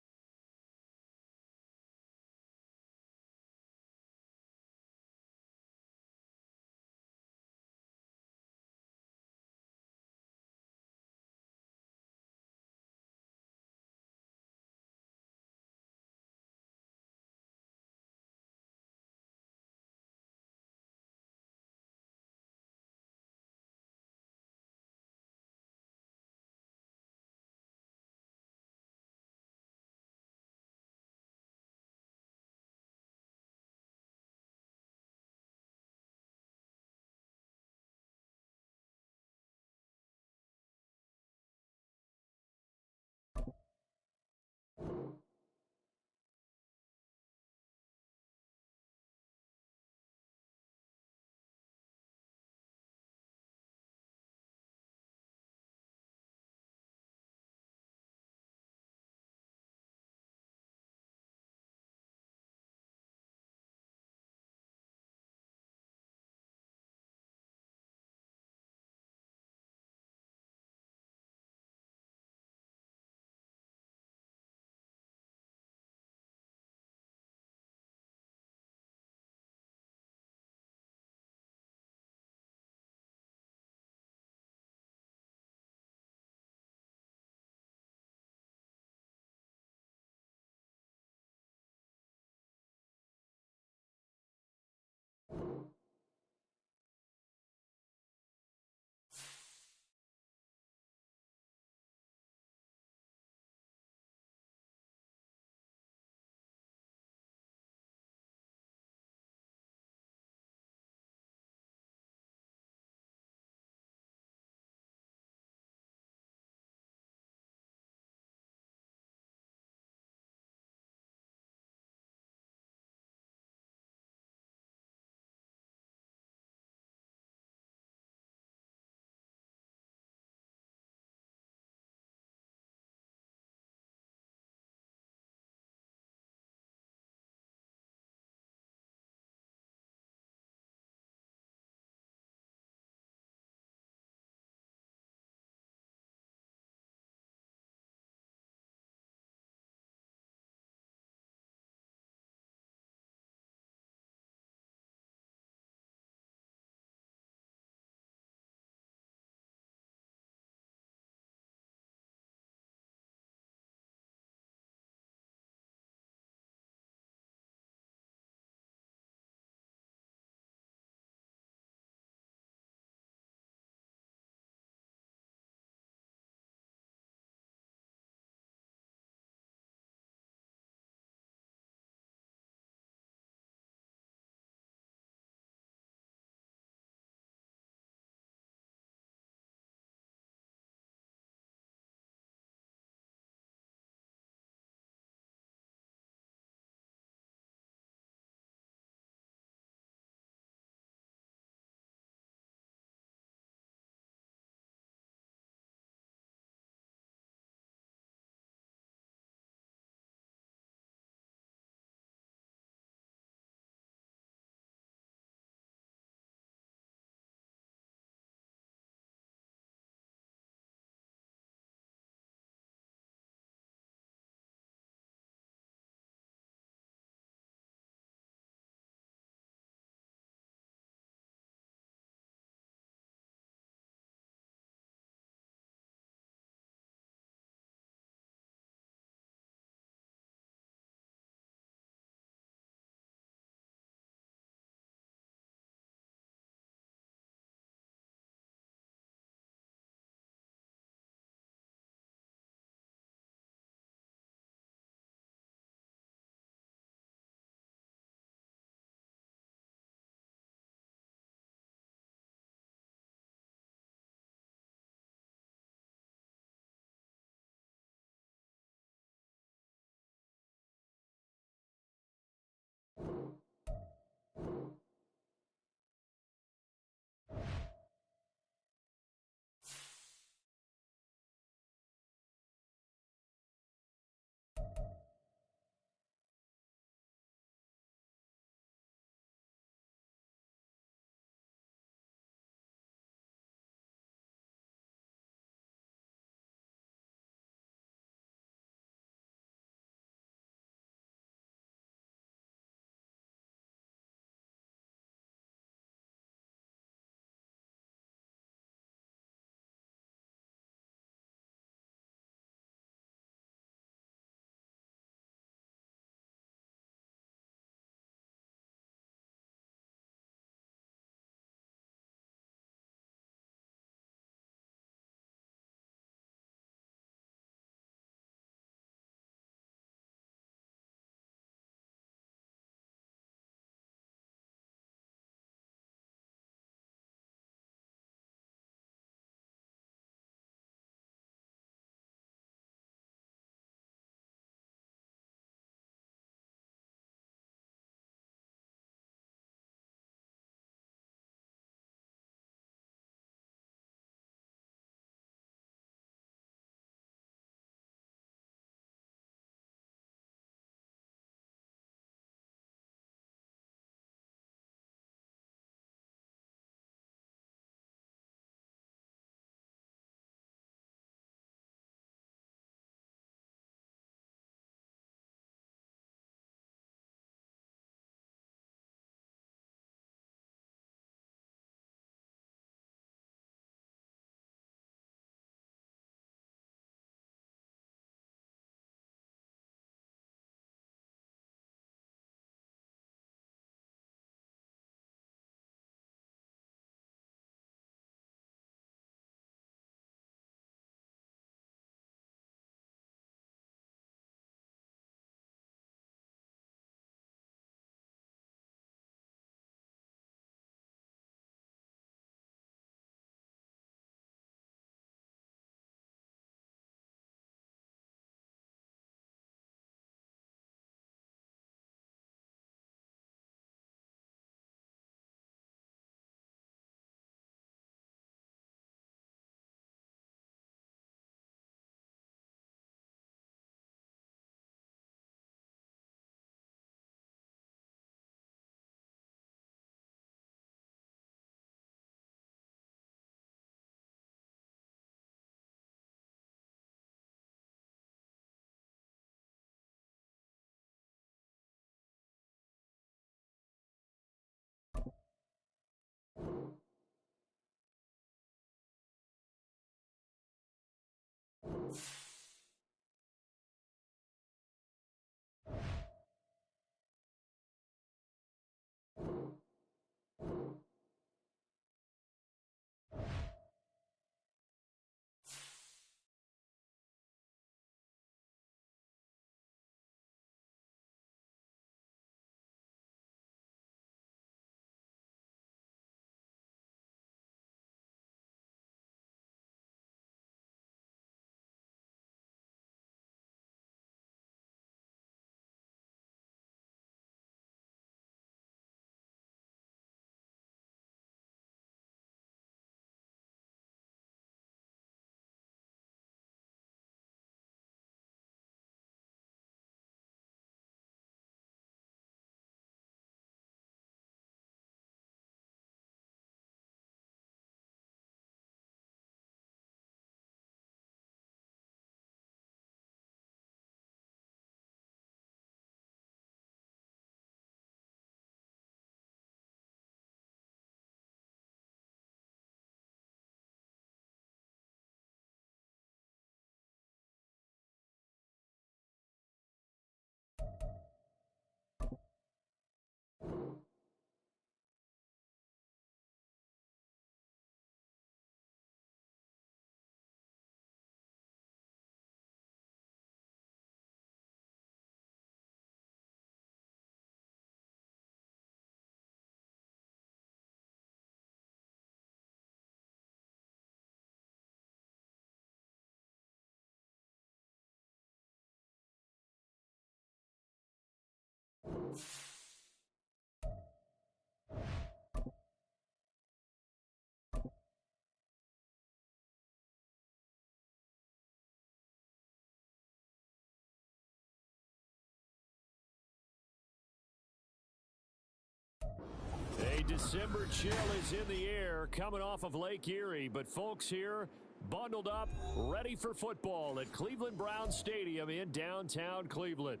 December chill is in the air coming off of Lake Erie, but folks here bundled up, ready for football at Cleveland Browns Stadium in downtown Cleveland.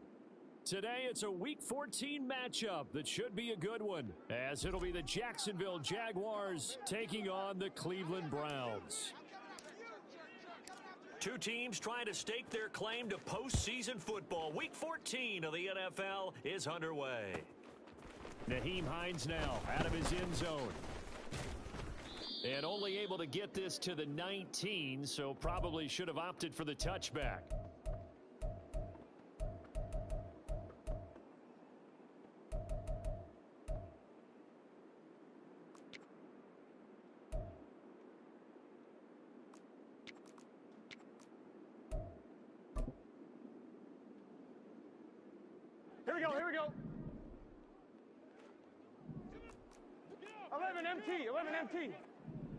Today, it's a Week 14 matchup that should be a good one, as it'll be the Jacksonville Jaguars taking on the Cleveland Browns. Two teams trying to stake their claim to postseason football. Week 14 of the NFL is underway. Nyheim Hines now out of his end zone. And only able to get this to the 19, so probably should have opted for the touchback. Here we go, here we go. 11 MT, 11 MT.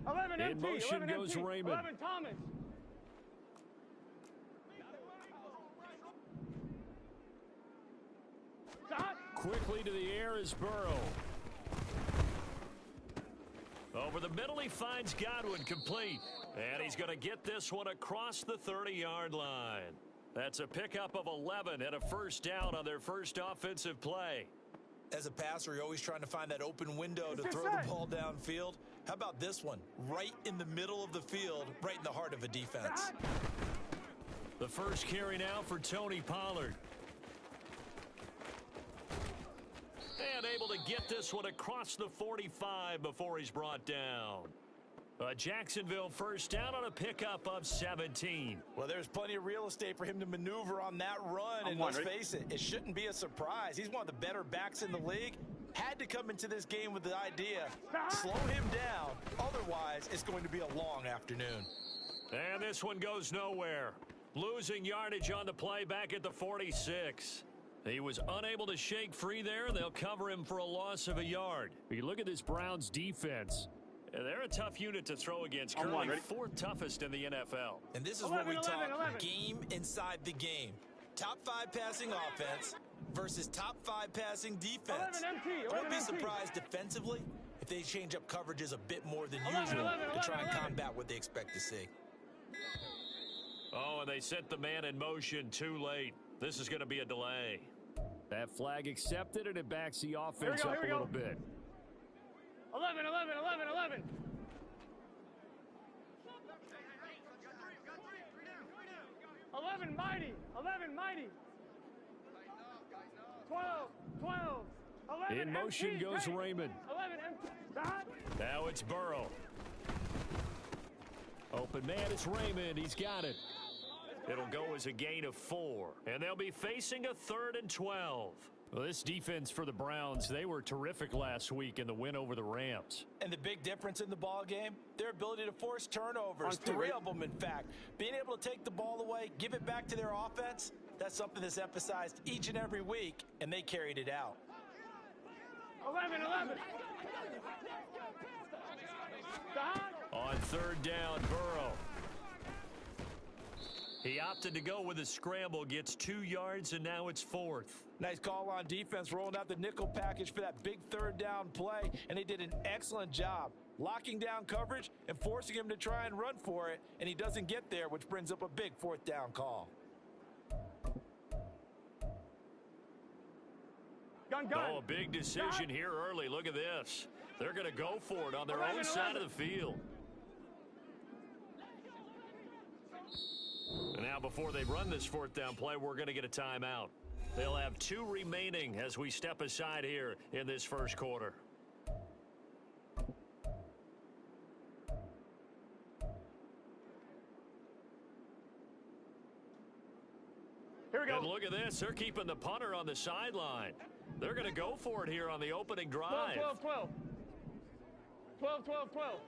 11 In MT, motion 11 goes MT. Raymond. 11 Thomas. Stop. Quickly to the air is Burrow. Over the middle, he finds Godwin complete. And he's going to get this one across the 30-yard line. That's a pickup of 11 and a first down on their first offensive play. As a passer, you're always trying to find that open window to throw the ball downfield. How about this one? Right in the middle of the field, right in the heart of a defense. The first carry now for Tony Pollard. And able to get this one across the 45 before he's brought down. A Jacksonville first down on a pickup of 17. Well, there's plenty of real estate for him to maneuver on that run, and let's face it, it shouldn't be a surprise. He's one of the better backs in the league. Had to come into this game with the idea, slow him down, otherwise it's going to be a long afternoon. And this one goes nowhere. Losing yardage on the play back at the 46. He was unable to shake free there, and they'll cover him for a loss of a yard. You look at this Browns defense. They're a tough unit to throw against. Currently fourth toughest in the NFL. And this is where we talk game inside the game. Top 5 passing offense versus top 5 passing defense. Don't be surprised defensively if they change up coverages a bit more than usual to try and combat what they expect to see. Oh, and they set the man in motion too late. This is going to be a delay. That flag accepted, and it backs the offense up a little bit. 11, 11, 11, 11. Mighty, 11 mighty. 12, 12, 11. In motion goes Raymond. 11 empty. Now it's Burrow. Open man, it's Raymond. He's got it. It'll go as a gain of 4. And they'll be facing a 3rd and 12. Well, this defense for the Browns, they were terrific last week in the win over the Rams. And the big difference in the ball game, their ability to force turnovers, 3 of them in fact. Being able to take the ball away, give it back to their offense, that's something that's emphasized each and every week, and they carried it out. 11, 11. On 3rd down, Burrow. He opted to go with a scramble, gets 2 yards, and now it's 4th. Nice call on defense, rolling out the nickel package for that big 3rd down play, and they did an excellent job locking down coverage and forcing him to try and run for it, and he doesn't get there, which brings up a big 4th down call. Gun. Oh, a big decision here early. Look at this. They're going to go for it on their own side of the field. And now before they run this 4th down play, we're going to get a timeout. They'll have 2 remaining as we step aside here in this first quarter. Here we go. And look at this. They're keeping the punter on the sideline. They're going to go for it here on the opening drive. 12, 12, 12. 12, 12, 12.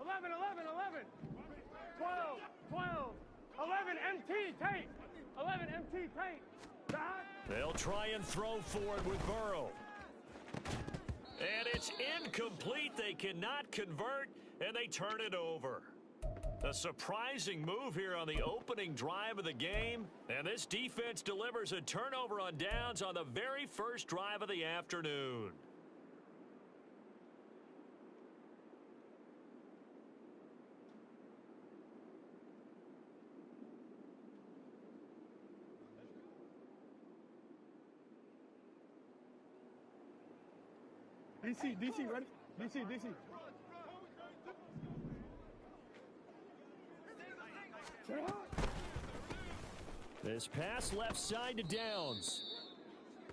11, 11, 11. 12, 12. 11, MT, Tate. 11, MT, Tate. They'll try and throw for it with Burrow. And it's incomplete. They cannot convert, and they turn it over. A surprising move here on the opening drive of the game. And this defense delivers a turnover on downs on the very first drive of the afternoon. DC, ready? DC. This pass left side to Downs.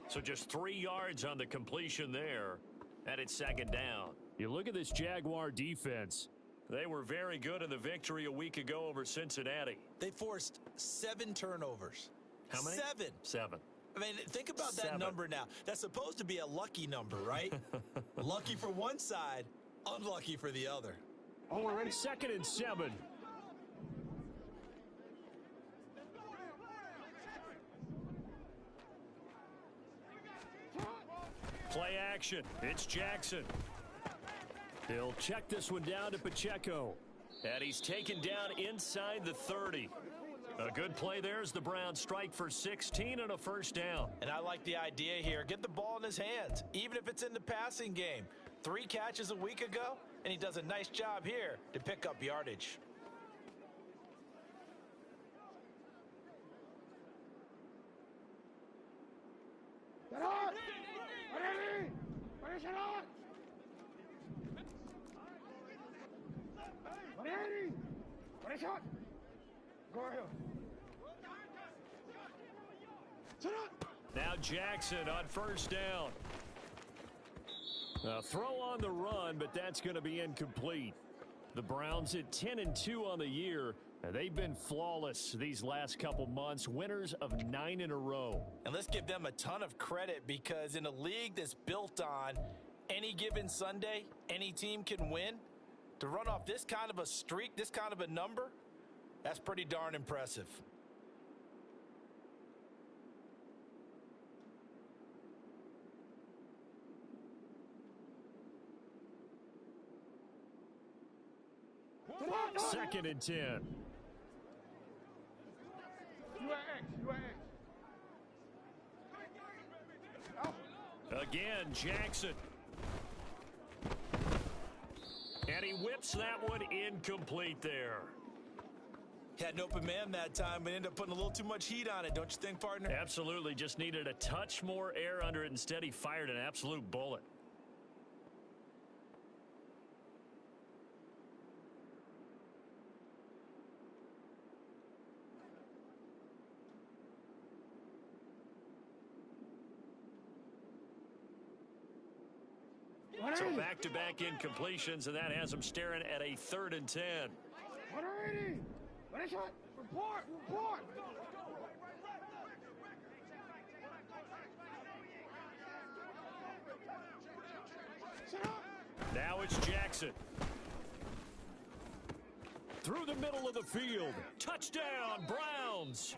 So just 3 yards on the completion there. And it's second down. You look at this Jaguar defense. They were very good in the victory a week ago over Cincinnati. They forced 7 turnovers. How many? 7. 7. I mean, think about 7. that number now. That's supposed to be a lucky number, right? Lucky for one side, unlucky for the other. Oh, we're ready. 2nd and 7. Play action. It's Jackson. He'll check this one down to Pacheco. And he's taken down inside the 30. A good play there as the Browns strike for 16 and a first down. And I like the idea here. Get the ball in his hands, even if it's in the passing game. 3 catches a week ago, and he does a nice job here to pick up yardage. Now Jackson on first down. A throw on the run, but that's going to be incomplete. The Browns at 10-2 on the year. They've been flawless these last couple months, winners of 9 in a row. And let's give them a ton of credit, because in a league that's built on any given Sunday, any team can win. To run off this kind of a streak, this kind of a number, that's pretty darn impressive. Second and 10. You are X. Again, Jackson. And he whips that one incomplete there. Had an open man that time, but ended up putting a little too much heat on it, don't you think, partner? Absolutely. Just needed a touch more air under it. Instead, he fired an absolute bullet. So back-to-back incompletions, and that has him staring at a 3rd and 10. Report. Now it's Jackson. Through the middle of the field. Touchdown, Browns.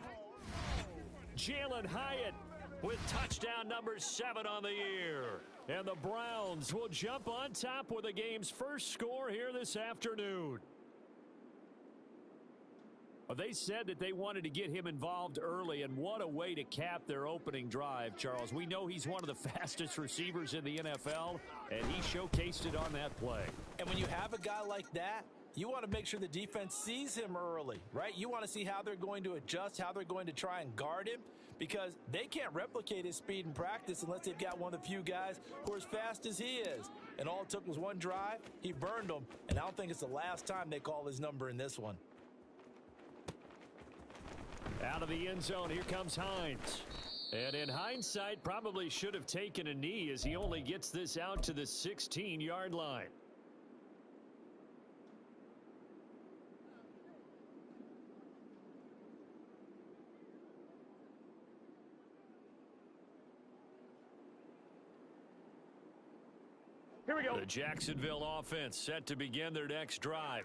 Jalen Hyatt with touchdown number 7 on the year. And the Browns will jump on top with the game's first score here this afternoon. Well, they said that they wanted to get him involved early, and what a way to cap their opening drive, Charles. We know he's one of the fastest receivers in the NFL, and he showcased it on that play. And when you have a guy like that, you want to make sure the defense sees him early, right? You want to see how they're going to adjust, how they're going to try and guard him, because they can't replicate his speed in practice unless they've got one of the few guys who are as fast as he is. And all it took was one drive. He burned them, and I don't think it's the last time they call his number in this one. Out of the end zone, here comes Hines. And in hindsight, probably should have taken a knee as he only gets this out to the 16-yard line. Here we go. The Jacksonville offense set to begin their next drive.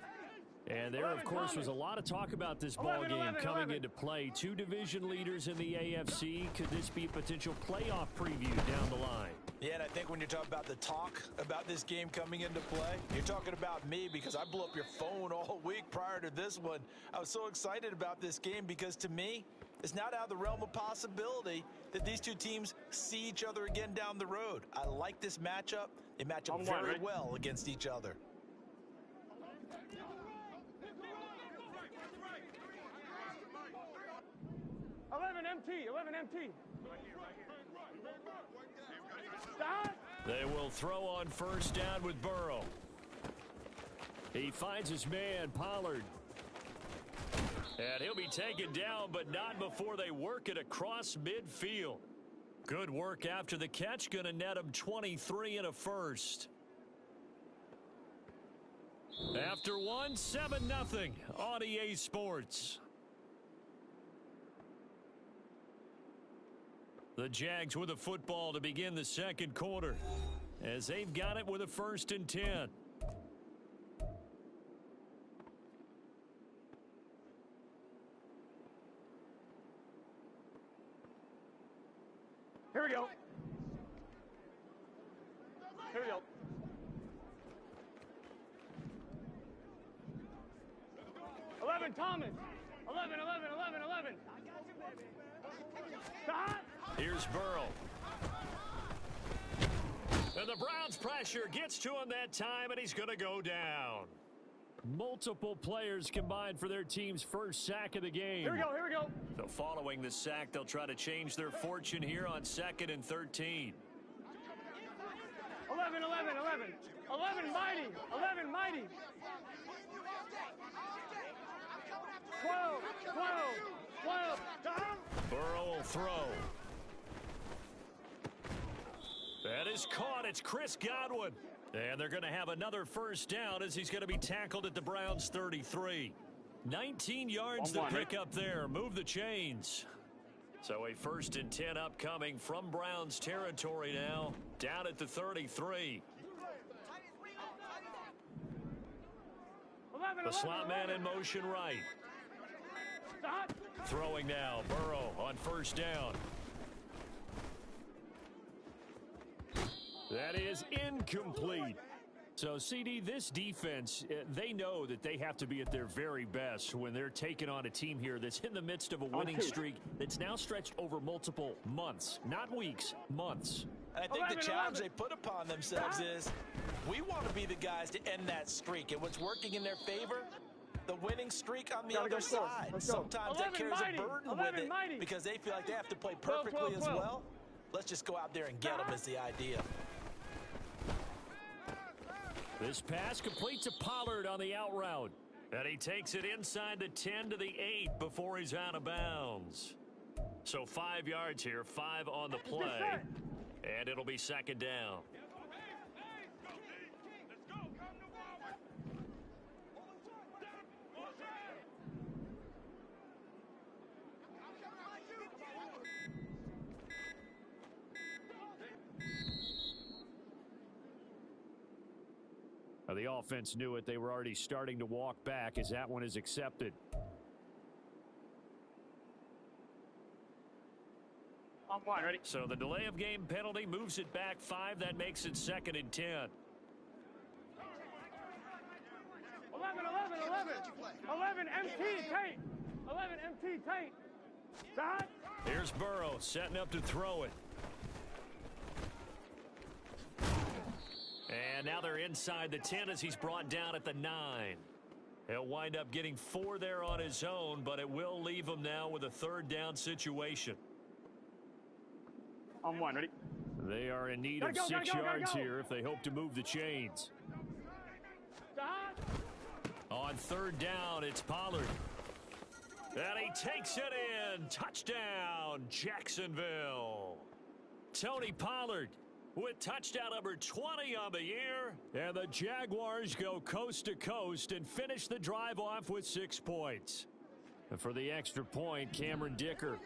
And there, of course, was a lot of talk about this ball game coming into play. 2 division leaders in the AFC. Could this be a potential playoff preview down the line? Yeah, and I think when you're talking about the talk about this game coming into play, you're talking about me, because I blew up your phone all week prior to this one. I was so excited about this game because, to me, it's not out of the realm of possibility that these two teams see each other again down the road. I like this matchup. They match up very well against each other. MT. Stop. They will throw on first down with Burrow. He finds his man, Pollard. And he'll be taken down, but not before they work it across midfield. Good work after the catch. Going to net him 23 and a first. After one, 7-0 on EA Sports. The Jags with the football to begin the second quarter, as they've got it with a 1st and 10. Here we go. Here we go. Thomas. 11. Stop. Here's Burrow. And the Browns' pressure gets to him that time, and he's going to go down. Multiple players combined for their team's first sack of the game. Here we go. So following the sack, they'll try to change their fortune here on 2nd and 13. 11 mighty. 12. Stop. Burrow will throw. That is caught. It's Chris Godwin. And they're going to have another first down as he's going to be tackled at the Browns' 33. 19 yards to pick up there. Move the chains. So a 1st and 10 upcoming from Browns territory now. Down at the 33. The slot man in motion right. Stop. Throwing now. Burrow on first down. That is incomplete. So, CD, this defense, they know that they have to be at their very best when they're taking on a team here that's in the midst of a winning streak that's now stretched over multiple months, not weeks, months. I think the challenge they put upon themselves is we want to be the guys to end that streak. And what's working in their favor? The winning streak on the other side. Sometimes that carries a burden with it because they feel like they have to play perfectly as well. Let's just go out there and get them is the idea. This pass complete to Pollard on the out route. And he takes it inside the 10 to the 8 before he's out of bounds. So 5 yards here, 5 on the play. And it'll be 2nd down. The offense knew it. They were already starting to walk back as that one is accepted. On one, ready? So the delay of game penalty moves it back 5. That makes it 2nd and 10. 11 MT tape. 11 MT tape. Stop. Here's Burrow setting up to throw it. And now they're inside the 10 as he's brought down at the 9. He'll wind up getting 4 there on his own, but it will leave him now with a 3rd down situation. On one, ready? They are in need of 6 yards here if they hope to move the chains. Stop. On 3rd down, it's Pollard. And he takes it in. Touchdown, Jacksonville. Tony Pollard with touchdown number 20 on the year. And the Jaguars go coast to coast and finish the drive off with 6 points. And for the extra point, Cameron Dicker.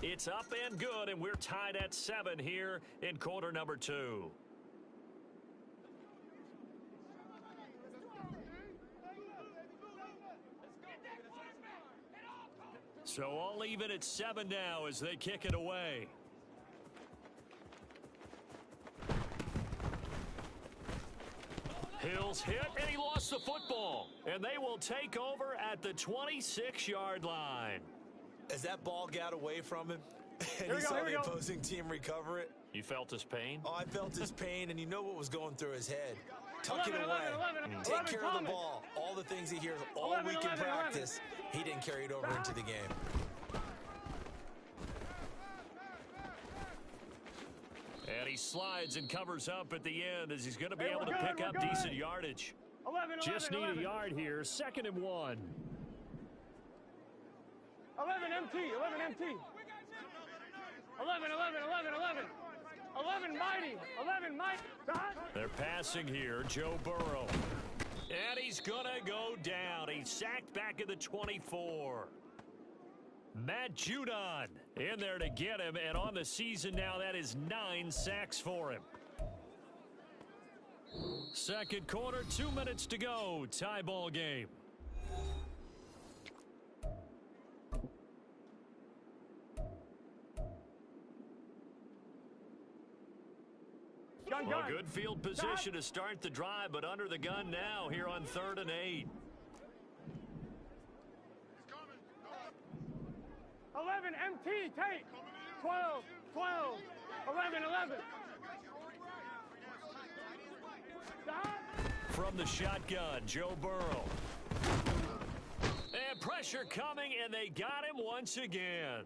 It's up and good, and we're tied at 7 here in quarter number 2. So all even at 7 now as they kick it away. Hills hit, and he lost the football. And they will take over at the 26-yard line. As that ball got away from him, and he saw the opposing team recover it. You felt his pain? Oh, I felt his pain, and you know what was going through his head. tuck it 11, away, 11, 11, take 11, care of the Thomas. ball. All the things he hears all 11, week 11, in practice, he didn't carry it over into the game. And he slides and covers up at the end as he's going to be Hey, able to we're pick good, up we're good. decent yardage. 11, Just 11, need 11. a yard here. 2nd and 1. 11 MT, 11 MT. 11, 11, 11, 11. 11 mighty, 11 mighty. They're passing here, Joe Burrow. And he's going to go down. He's sacked back at the 24. Matt Judon in there to get him, and on the season now, that is 9 sacks for him. Second quarter, 2 minutes to go. Tie ball game. Gun. A good field position to start the drive, but under the gun now here on 3rd and 8. 11 MT, take. 12, 12, 11, 11. From the shotgun, Joe Burrow. And pressure coming, and they got him once again.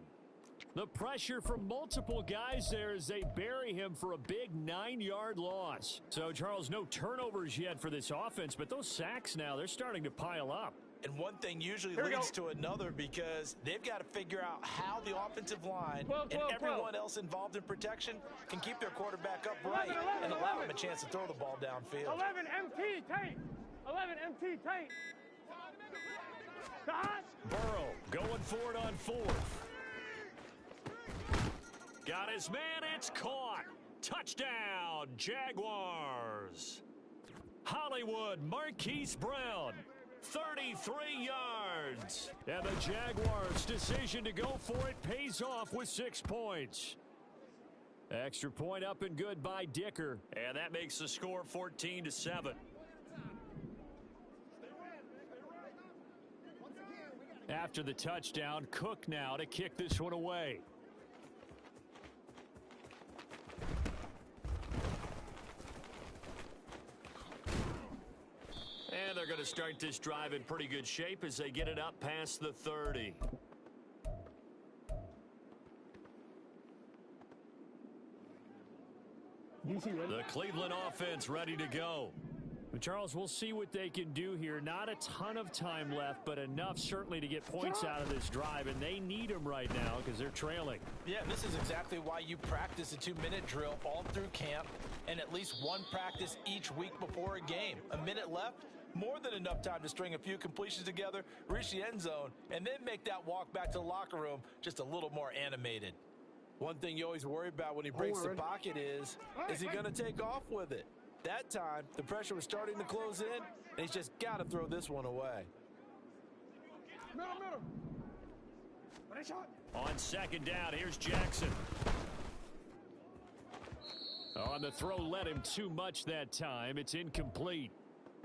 The pressure from multiple guys there as they bury him for a big 9-yard loss. So, Charles, no turnovers yet for this offense, but those sacks now, they're starting to pile up. And one thing usually Here we leads go. to another because they've got to figure out how the offensive line 12, 12, and everyone else involved in protection can keep their quarterback upright 11, 11, and allow 11. him a chance to throw the ball downfield. 11 MT, take. 11 MT, take. Burrow going for it on 4th. Got his man, it's caught. Touchdown, Jaguars. Hollywood, Marquise Brown, 33 yards. And the Jaguars' decision to go for it pays off with 6 points. Extra point up and good by Dicker. And that makes the score 14-7. After the touchdown, Cook now to kick this one away. And they're going to start this drive in pretty good shape as they get it up past the 30. The Cleveland offense ready to go. Charles, we'll see what they can do here. Not a ton of time left, but enough certainly to get points out of this drive, and they need them right now because they're trailing. Yeah, and this is exactly why you practice a 2-minute drill all through camp and at least one practice each week before a game. A minute left, more than enough time to string a few completions together, reach the end zone, and then make that walk back to the locker room just a little more animated. One thing you always worry about when he breaks the pocket is he going to take off with it? That time, the pressure was starting to close in, and he's just got to throw this one away. Middle. On 2nd down, here's Jackson. On the throw, led him too much that time. It's incomplete.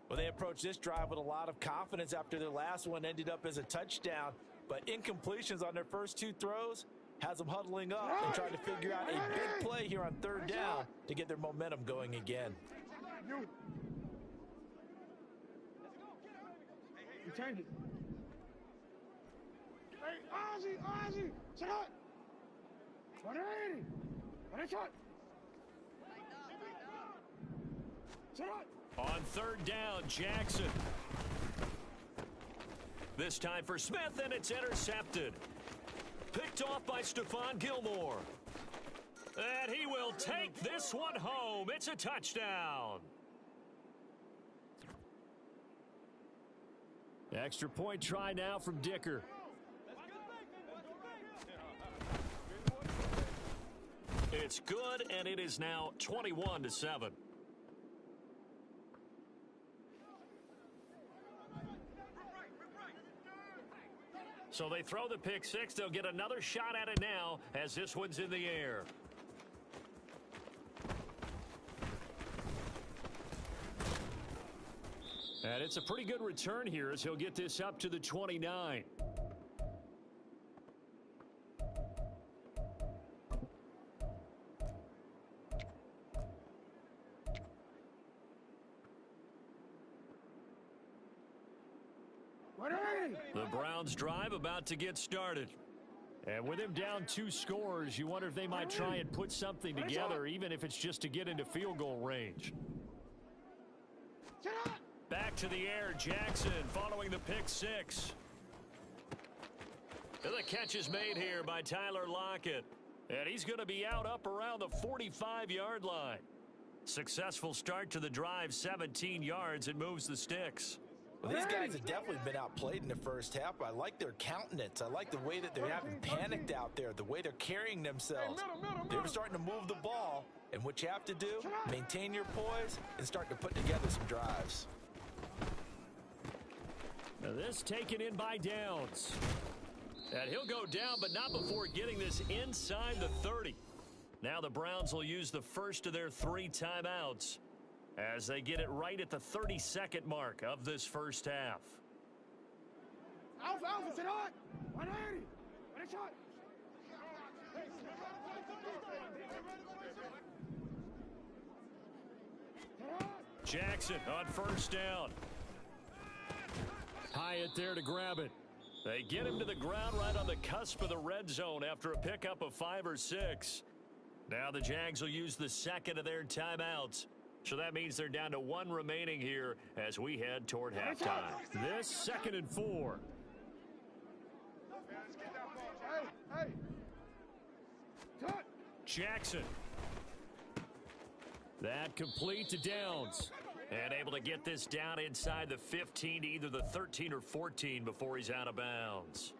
Well, they approached this drive with a lot of confidence after their last one ended up as a touchdown, but incompletions on their first 2 throws has them huddling up and trying to figure out a big play here on 3rd down to get their momentum going again. You change it. Hey, Ozzy, check out. 180. Check out. On 3rd down, Jackson. This time for Smith, and it's intercepted. Picked off by Stephon Gilmore. And he will take this one home. It's a touchdown. Extra point try now from Dicker. It's good, and it is now 21-7. So they throw the pick 6. They'll get another shot at it now as this one's in the air. And it's a pretty good return here as he'll get this up to the 29. The Browns drive about to get started. And with him down 2 scores, you wonder if they might try and put something together, even if it's just to get into field goal range. Back to the air, Jackson following the pick 6. And the catch is made here by Tyler Lockett. And he's going to be out up around the 45-yard line. Successful start to the drive, 17 yards. It moves the sticks. Well, these guys have definitely been outplayed in the first half. I like their countenance. I like the way that they haven't panicked out there, the way they're carrying themselves. They were starting to move the ball, and what you have to do, maintain your poise and start to put together some drives. Now this taken in by Downs. And he'll go down, but not before getting this inside the 30. Now the Browns will use the first of their 3 timeouts as they get it right at the 32nd mark of this first half. Alpha, sit hot. 180. One shot. Jackson on first down. Hyatt there to grab it. They get him to the ground right on the cusp of the red zone after a pickup of 5 or 6. Now the Jags will use the second of their timeouts. So that means they're down to 1 remaining here as we head toward halftime. This 2nd and 4. Hey. Jackson. That complete to Downs. And able to get this down inside the 15 to either the 13 or 14 before he's out of bounds.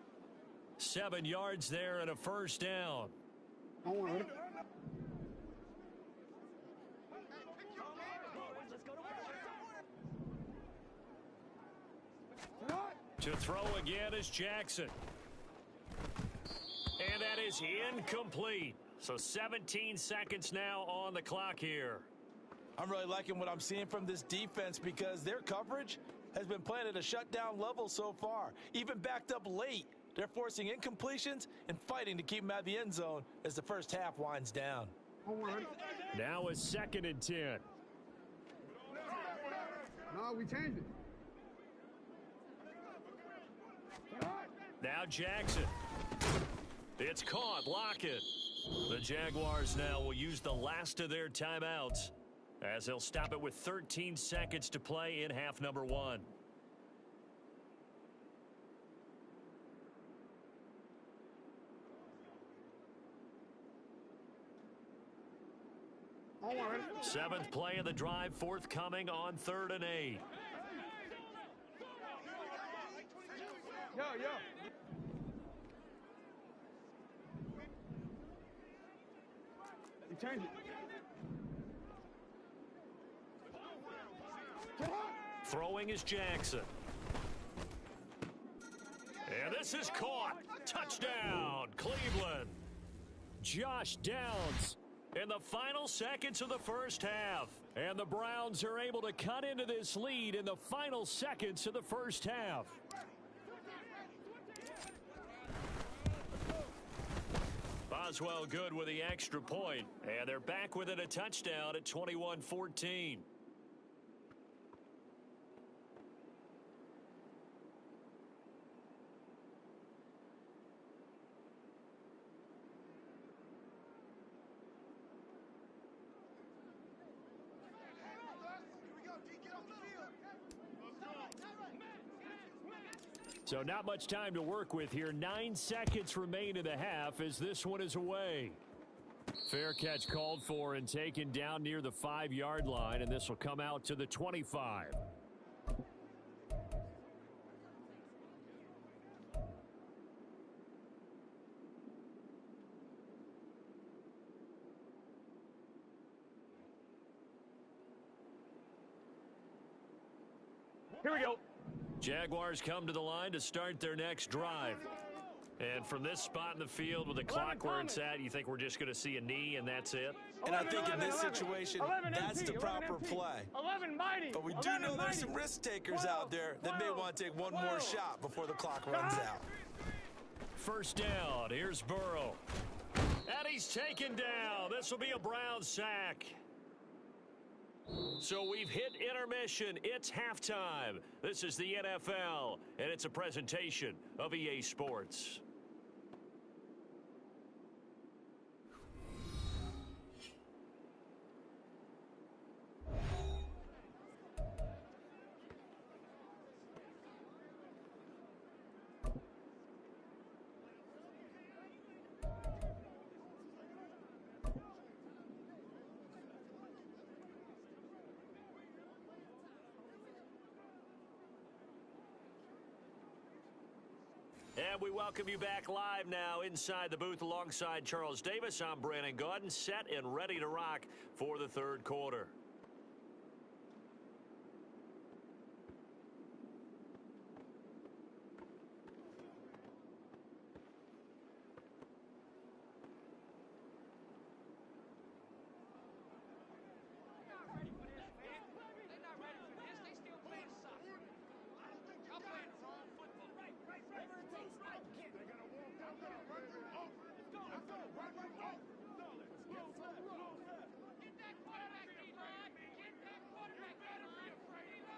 7 yards there and a first down. To throw again is Jackson. And that is incomplete. So 17 seconds now on the clock here. I'm really liking what I'm seeing from this defense because their coverage has been playing at a shutdown level so far. Even backed up late, they're forcing incompletions and fighting to keep them out of the end zone as the first half winds down. Now a 2nd and 10. No, we changed it. Now Jackson. It's caught. Lockett. The Jaguars now will use the last of their timeouts as they'll stop it with 13 seconds to play in half number 1. Seventh play of the drive forthcoming on 3rd and 8. Yo. We changed it. Throwing is Jackson. And this is caught. Touchdown, Cleveland. Josh Downs in the final seconds of the first half. And the Browns are able to cut into this lead in the final seconds of the first half. Boswell good with the extra point. And they're back within a touchdown at 21-14. So not much time to work with here. 9 seconds remain in the half as this one is away. Fair catch called for and taken down near the 5-yard line, and this will come out to the 25. Here we go. Jaguars come to the line to start their next drive. And from this spot in the field with the clock where it's at, you think we're just going to see a knee and that's it? And I think in this situation, that's the proper play. 11 mighty. But we do know there's some risk takers out there that may want to take one more shot before the clock runs out. First down. Here's Burrow. And he's taken down. This will be a Brown sack. So we've hit intermission. It's halftime. This is the NFL, and it's a presentation of EA Sports. And we welcome you back live now inside the booth alongside Charles Davis. I'm Brandon Gaudin, set and ready to rock for the third quarter.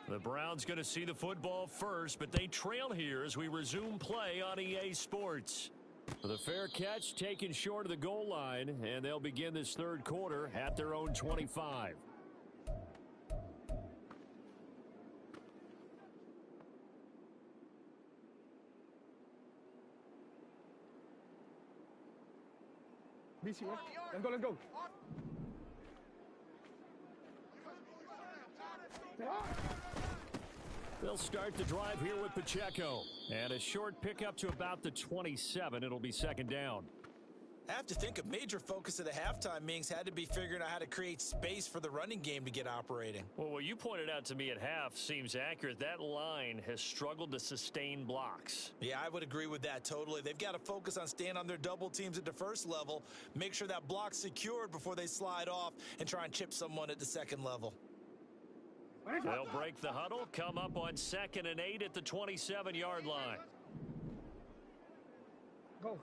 The Browns going to see the football first, but they trail here as we resume play on EA Sports. The fair catch taken short of the goal line, and they'll begin this third quarter at their own 25. BC, let's go. They'll start the drive here with Pacheco. And a short pickup to about the 27. It'll be second down. I have to think a major focus of the halftime meetings had to be figuring out how to create space for the running game to get operating. Well, what you pointed out to me at half seems accurate. That line has struggled to sustain blocks. Yeah, I would agree with that totally. They've got to focus on staying on their double teams at the first level, make sure that block's secured before they slide off and try and chip someone at the second level. They'll break the huddle, come up on 2nd and 8 at the 27-yard line. Go.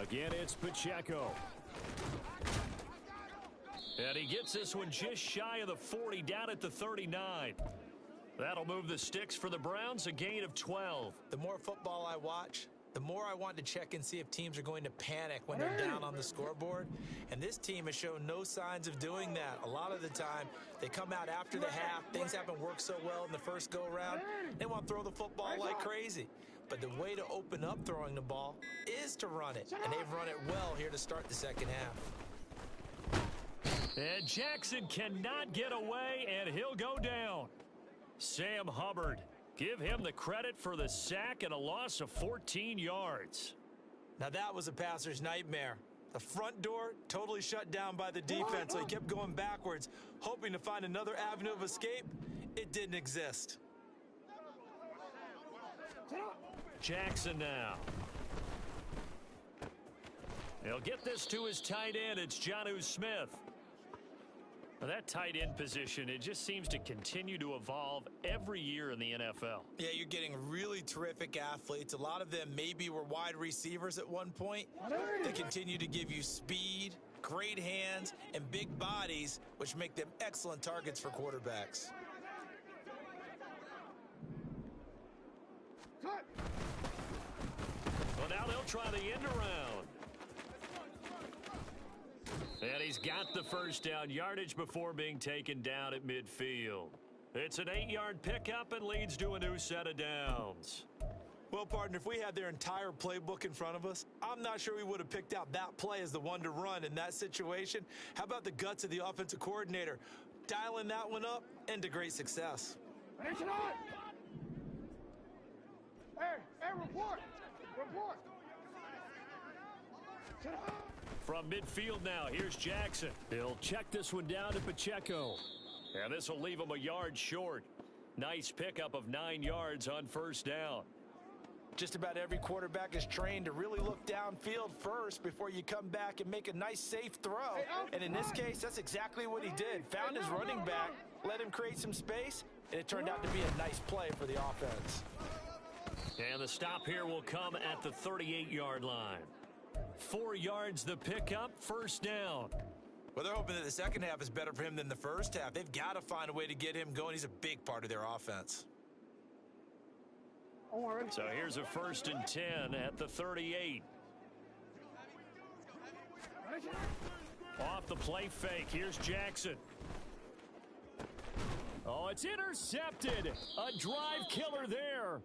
Again, it's Pacheco. And he gets this one just shy of the 40, down at the 39. That'll move the sticks for the Browns, a gain of 12. The more football I watch, the more I want to check and see if teams are going to panic when they're down on the scoreboard. And this team has shown no signs of doing that. A lot of the time, they come out after the half. Things haven't worked so well in the first go-around. They want to throw the football like crazy. But the way to open up throwing the ball is to run it. And they've run it well here to start the second half. And Jackson cannot get away, and he'll go down. Sam Hubbard. Give him the credit for the sack and a loss of 14 yards. Now that was a passer's nightmare. The front door totally shut down by the defense, so he kept going backwards, hoping to find another avenue of escape. It didn't exist. Jackson now. He'll get this to his tight end. It's Jonnu Smith. Now that tight end position, it just seems to continue to evolve every year in the NFL. Yeah, you're getting really terrific athletes. A lot of them maybe were wide receivers at one point. They continue to give you speed, great hands, and big bodies, which make them excellent targets for quarterbacks. Well, now they'll try the end around. And he's got the first down, yardage before being taken down at midfield. It's an 8-yard pickup and leads to a new set of downs. Well, partner, if we had their entire playbook in front of us, I'm not sure we would have picked out that play as the one to run in that situation. How about the guts of the offensive coordinator? Dialing that one up into great success. Hey, report. From midfield now, here's Jackson. He'll check this one down to Pacheco. And this will leave him a yard short. Nice pickup of 9 yards on first down. Just about every quarterback is trained to really look downfield first before you come back and make a nice, safe throw. And in this case, that's exactly what he did. Found his running back, let him create some space, and it turned out to be a nice play for the offense. And the stop here will come at the 38-yard line. 4 yards the pickup, first down. Well, they're hoping that the second half is better for him than the first half. They've got to find a way to get him going. He's a big part of their offense. So here's a 1st and 10 at the 38. Off the play fake. Here's Jackson. Oh, it's intercepted. A drive killer there.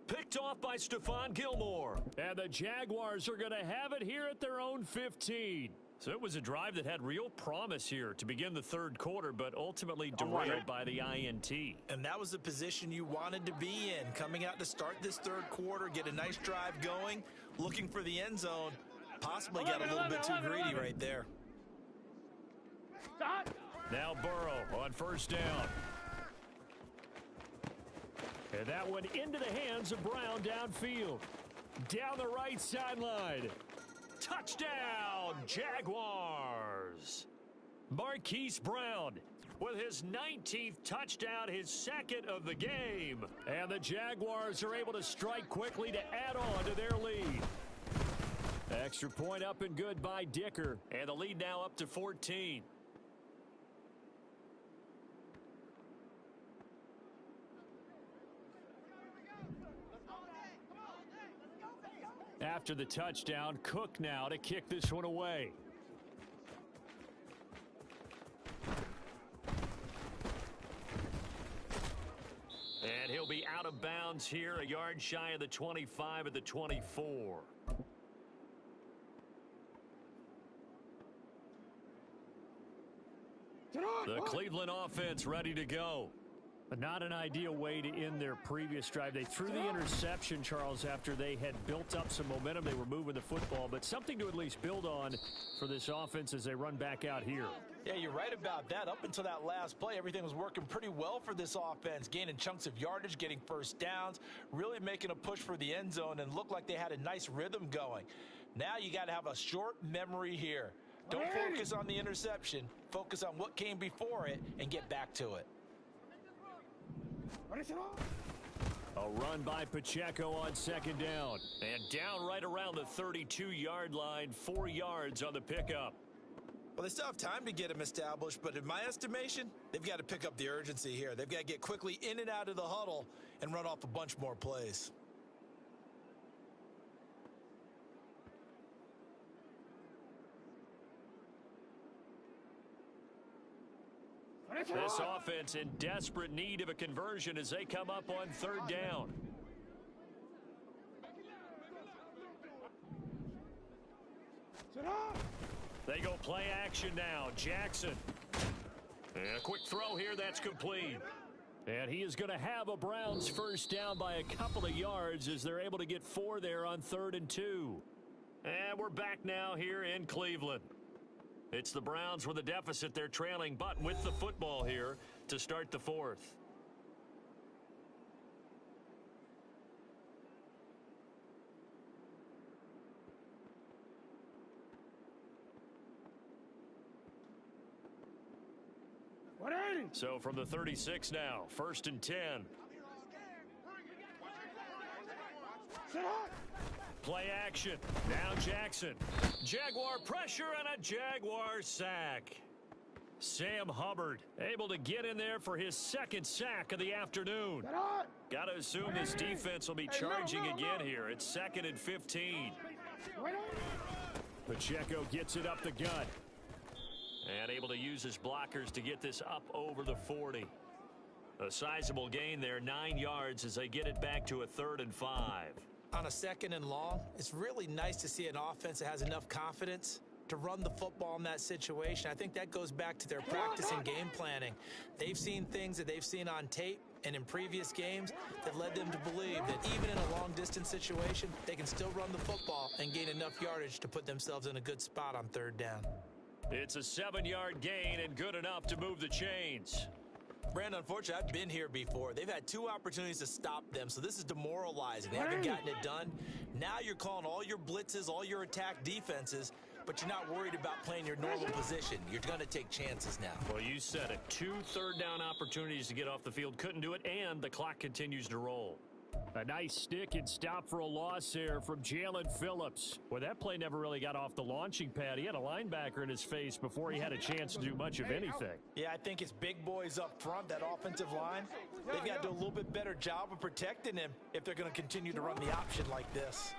Picked off by Stephon Gilmore. And the Jaguars are going to have it here at their own 15. So it was a drive that had real promise here to begin the third quarter, but ultimately derailed by the INT. And that was the position you wanted to be in, coming out to start this third quarter, get a nice drive going, looking for the end zone. Possibly got a little bit too greedy right there. Stop. Now Burrow on first down. And that one into the hands of Brown downfield. Down the right sideline. Touchdown, Jaguars. Marquise Brown with his 19th touchdown, his second of the game. And the Jaguars are able to strike quickly to add on to their lead. Extra point up and good by Dicker. And the lead now up to 14. After the touchdown, Cook now to kick this one away. And he'll be out of bounds here, a yard shy of the 25 at the 24. The Cleveland offense ready to go. Not an ideal way to end their previous drive. They threw the interception, Charles, after they had built up some momentum. They were moving the football, but something to at least build on for this offense as they run back out here. Yeah, you're right about that. Up until that last play, everything was working pretty well for this offense, gaining chunks of yardage, getting first downs, really making a push for the end zone, and looked like they had a nice rhythm going. Now you got to have a short memory here. Don't focus on the interception. Focus on what came before it and get back to it. A run by Pacheco on second down. And down right around the 32-yard line, 4 yards on the pickup. Well, they still have time to get him established, but in my estimation, they've got to pick up the urgency here. They've got to get quickly in and out of the huddle and run off a bunch more plays. This offense in desperate need of a conversion as they come up on third down. They go play action now. Jackson. And a quick throw here. That's complete. And he is going to have a Browns first down by a couple of yards as they're able to get 4 there on 3rd and 2. And we're back now here in Cleveland. It's the Browns with a deficit. They're trailing, but with the football here to start the 4th. So from the 36 now, 1st and 10. Play action. Now Jackson. Jaguar pressure and a Jaguar sack. Sam Hubbard able to get in there for his 2nd sack of the afternoon. Got to assume this defense will be charging again here. It's 2nd and 15. Pacheco gets it up the gut. And able to use his blockers to get this up over the 40. A sizable gain there, 9 yards as they get it back to a 3rd and 5. On a 2nd and long, it's really nice to see an offense that has enough confidence to run the football in that situation. I think that goes back to their practice and game planning. They've seen things that they've seen on tape and in previous games that led them to believe that even in a long-distance situation, they can still run the football and gain enough yardage to put themselves in a good spot on 3rd down. It's a 7-yard gain and good enough to move the chains. Brandon, unfortunately, I've been here before. They've had 2 opportunities to stop them, so this is demoralizing. They haven't gotten it done. Now you're calling all your blitzes, all your attack defenses, but you're not worried about playing your normal position. You're going to take chances now. Well, you said it. 2 third down opportunities to get off the field. Couldn't do it, and the clock continues to roll. A nice stick and stop for a loss there from Jalen Phillips. Well, that play never really got off the launching pad. He had a linebacker in his face before he had a chance to do much of anything. Yeah, I think it's big boys up front, that offensive line. They've got to do a little bit better job of protecting him if they're going to continue to run the option like this.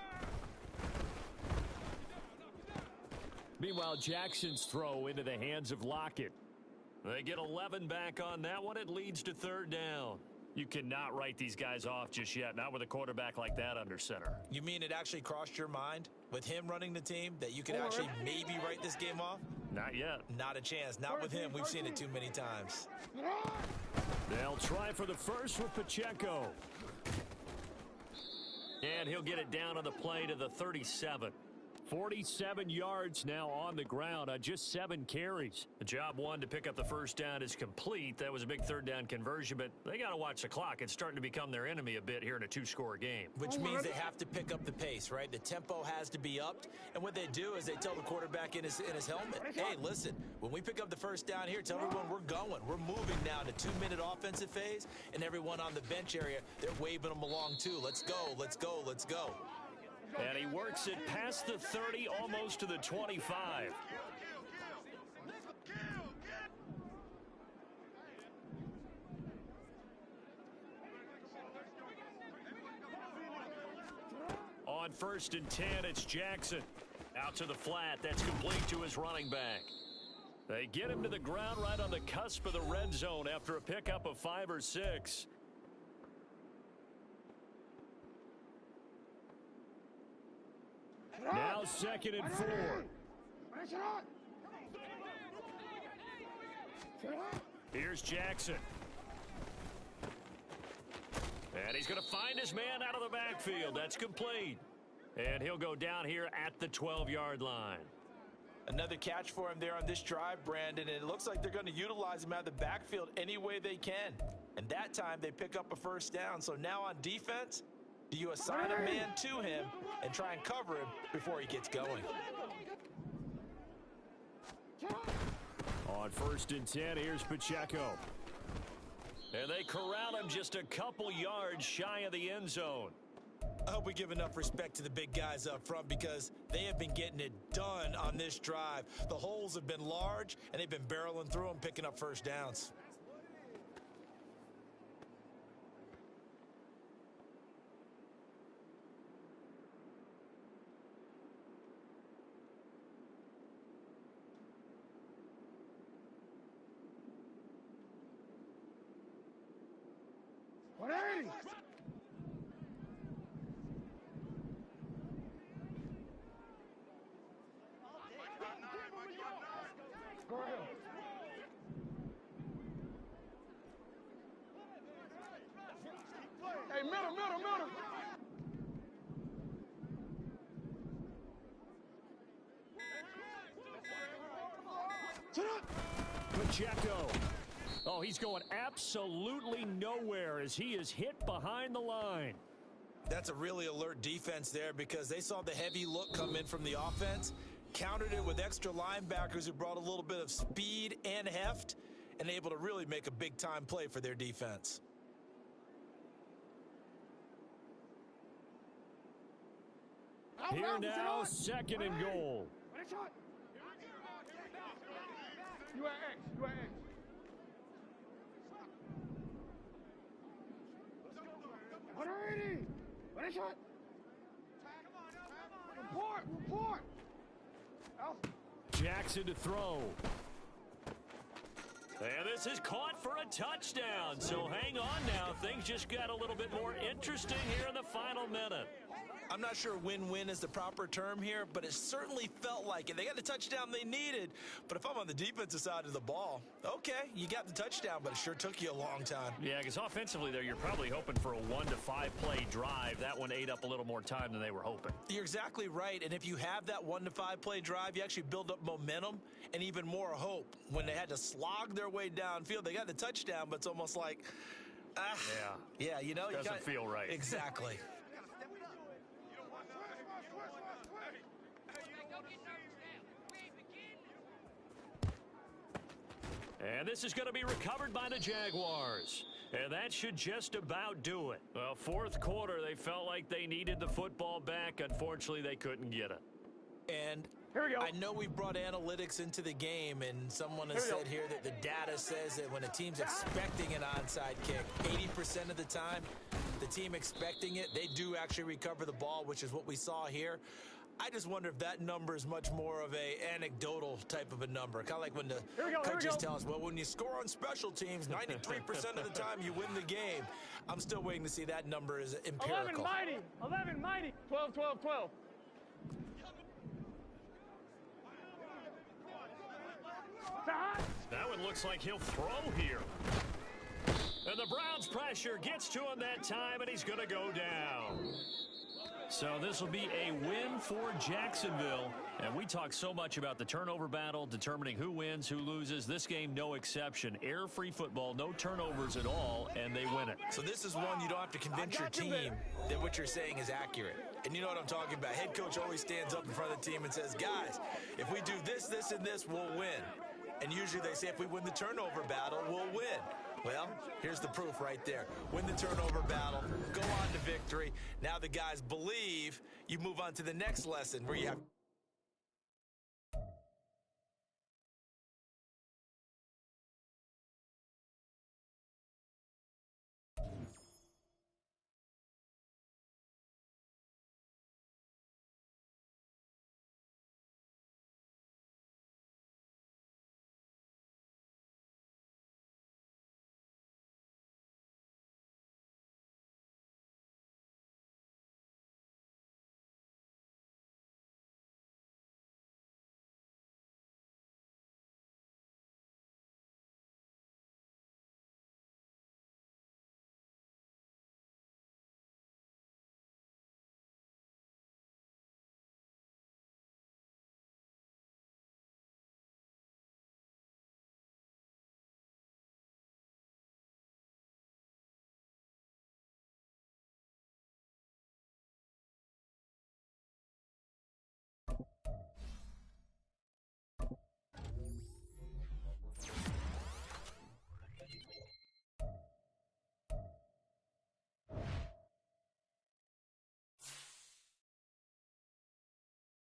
Meanwhile, Jackson's throw into the hands of Lockett. They get 11 back on that one. It leads to third down. You cannot write these guys off just yet, not with a quarterback like that under center. You mean it actually crossed your mind with him running the team that you could actually maybe write this game off? Not yet. Not a chance. Not with him. We've seen it too many times. They'll try for the first with Pacheco. And he'll get it down on the play to the 37. 47 yards now on the ground on just 7 carries. The job one to pick up the first down is complete. That was a big third down conversion, but they got to watch the clock. It's starting to become their enemy a bit here in a 2-score game. Which means they have to pick up the pace, right? The tempo has to be upped. And what they do is they tell the quarterback in his helmet, hey, listen, when we pick up the first down here, tell everyone we're going. We're moving now to 2-minute offensive phase, and everyone on the bench area, they're waving them along too. Let's go, let's go, let's go. And he works it past the 30, almost to the 25. On 1st and 10, it's Jackson. Out to the flat. That's complete to his running back. They get him to the ground right on the cusp of the red zone after a pickup of 5 or 6. Now 2nd and 4. Here's Jackson. And he's going to find his man out of the backfield. That's complete. And he'll go down here at the 12-yard line. Another catch for him there on this drive, Brandon, and it looks like they're going to utilize him out of the backfield any way they can. And that time they pick up a first down. So now on defense, do you assign a man to him and try and cover him before he gets going? On 1st and 10, here's Pacheco. And they corral him just a couple yards shy of the end zone. I hope we give enough respect to the big guys up front because they have been getting it done on this drive. The holes have been large, and they've been barreling through them, picking up first downs. Hey, middle. Pacheco. Oh, he's going absolutely nowhere as he is hit behind the line. That's a really alert defense there because they saw the heavy look come in from the offense, countered it with extra linebackers who brought a little bit of speed and heft, and able to really make a big-time play for their defense. Here now, 2nd and goal. You at X. 180. Ready, shot. Report. Jackson to throw. And this is caught for a touchdown. So hang on now. Things just got a little bit more interesting here in the final minute. I'm not sure win-win is the proper term here, but it certainly felt like it. They got the touchdown they needed, but if I'm on the defensive side of the ball, okay, you got the touchdown, but it sure took you a long time. Yeah, because offensively there, you're probably hoping for a 1 to 5 play drive. That one ate up a little more time than they were hoping. You're exactly right, and if you have that 1 to 5 play drive, you actually build up momentum and even more hope. When they had to slog their way downfield, they got the touchdown, but it's almost like, yeah, you know, doesn't feel right. Exactly. And this is going to be recovered by the Jaguars. And that should just about do it. Well, fourth quarter, they felt like they needed the football back. Unfortunately, they couldn't get it. And here we go. I know we brought analytics into the game, and someone has said here that the data says that when a team's expecting an onside kick, 80% of the time, the team expecting it, they do actually recover the ball, which is what we saw here. I just wonder if that number is much more of a anecdotal type of a number. Kind of like when the coaches tell us, well, when you score on special teams, 93% of the time you win the game. I'm still waiting to see that number is empirical. 11 mighty. 12, 12, 12. Now it looks like he'll throw here. And the Browns' pressure gets to him that time, and he's going to go down. So this will be a win for Jacksonville. And we talk so much about the turnover battle, determining who wins, who loses. This game, no exception. Air-free football, no turnovers at all, and they win it. So this is one you don't have to convince your team that what you're saying is accurate. And you know what I'm talking about. Head coach always stands up in front of the team and says, guys, if we do this, this, and this, we'll win. And usually they say if we win the turnover battle, we'll win. Well, here's the proof right there. Win the turnover battle, go on to victory. Now the guys believe you move on to the next lesson where you have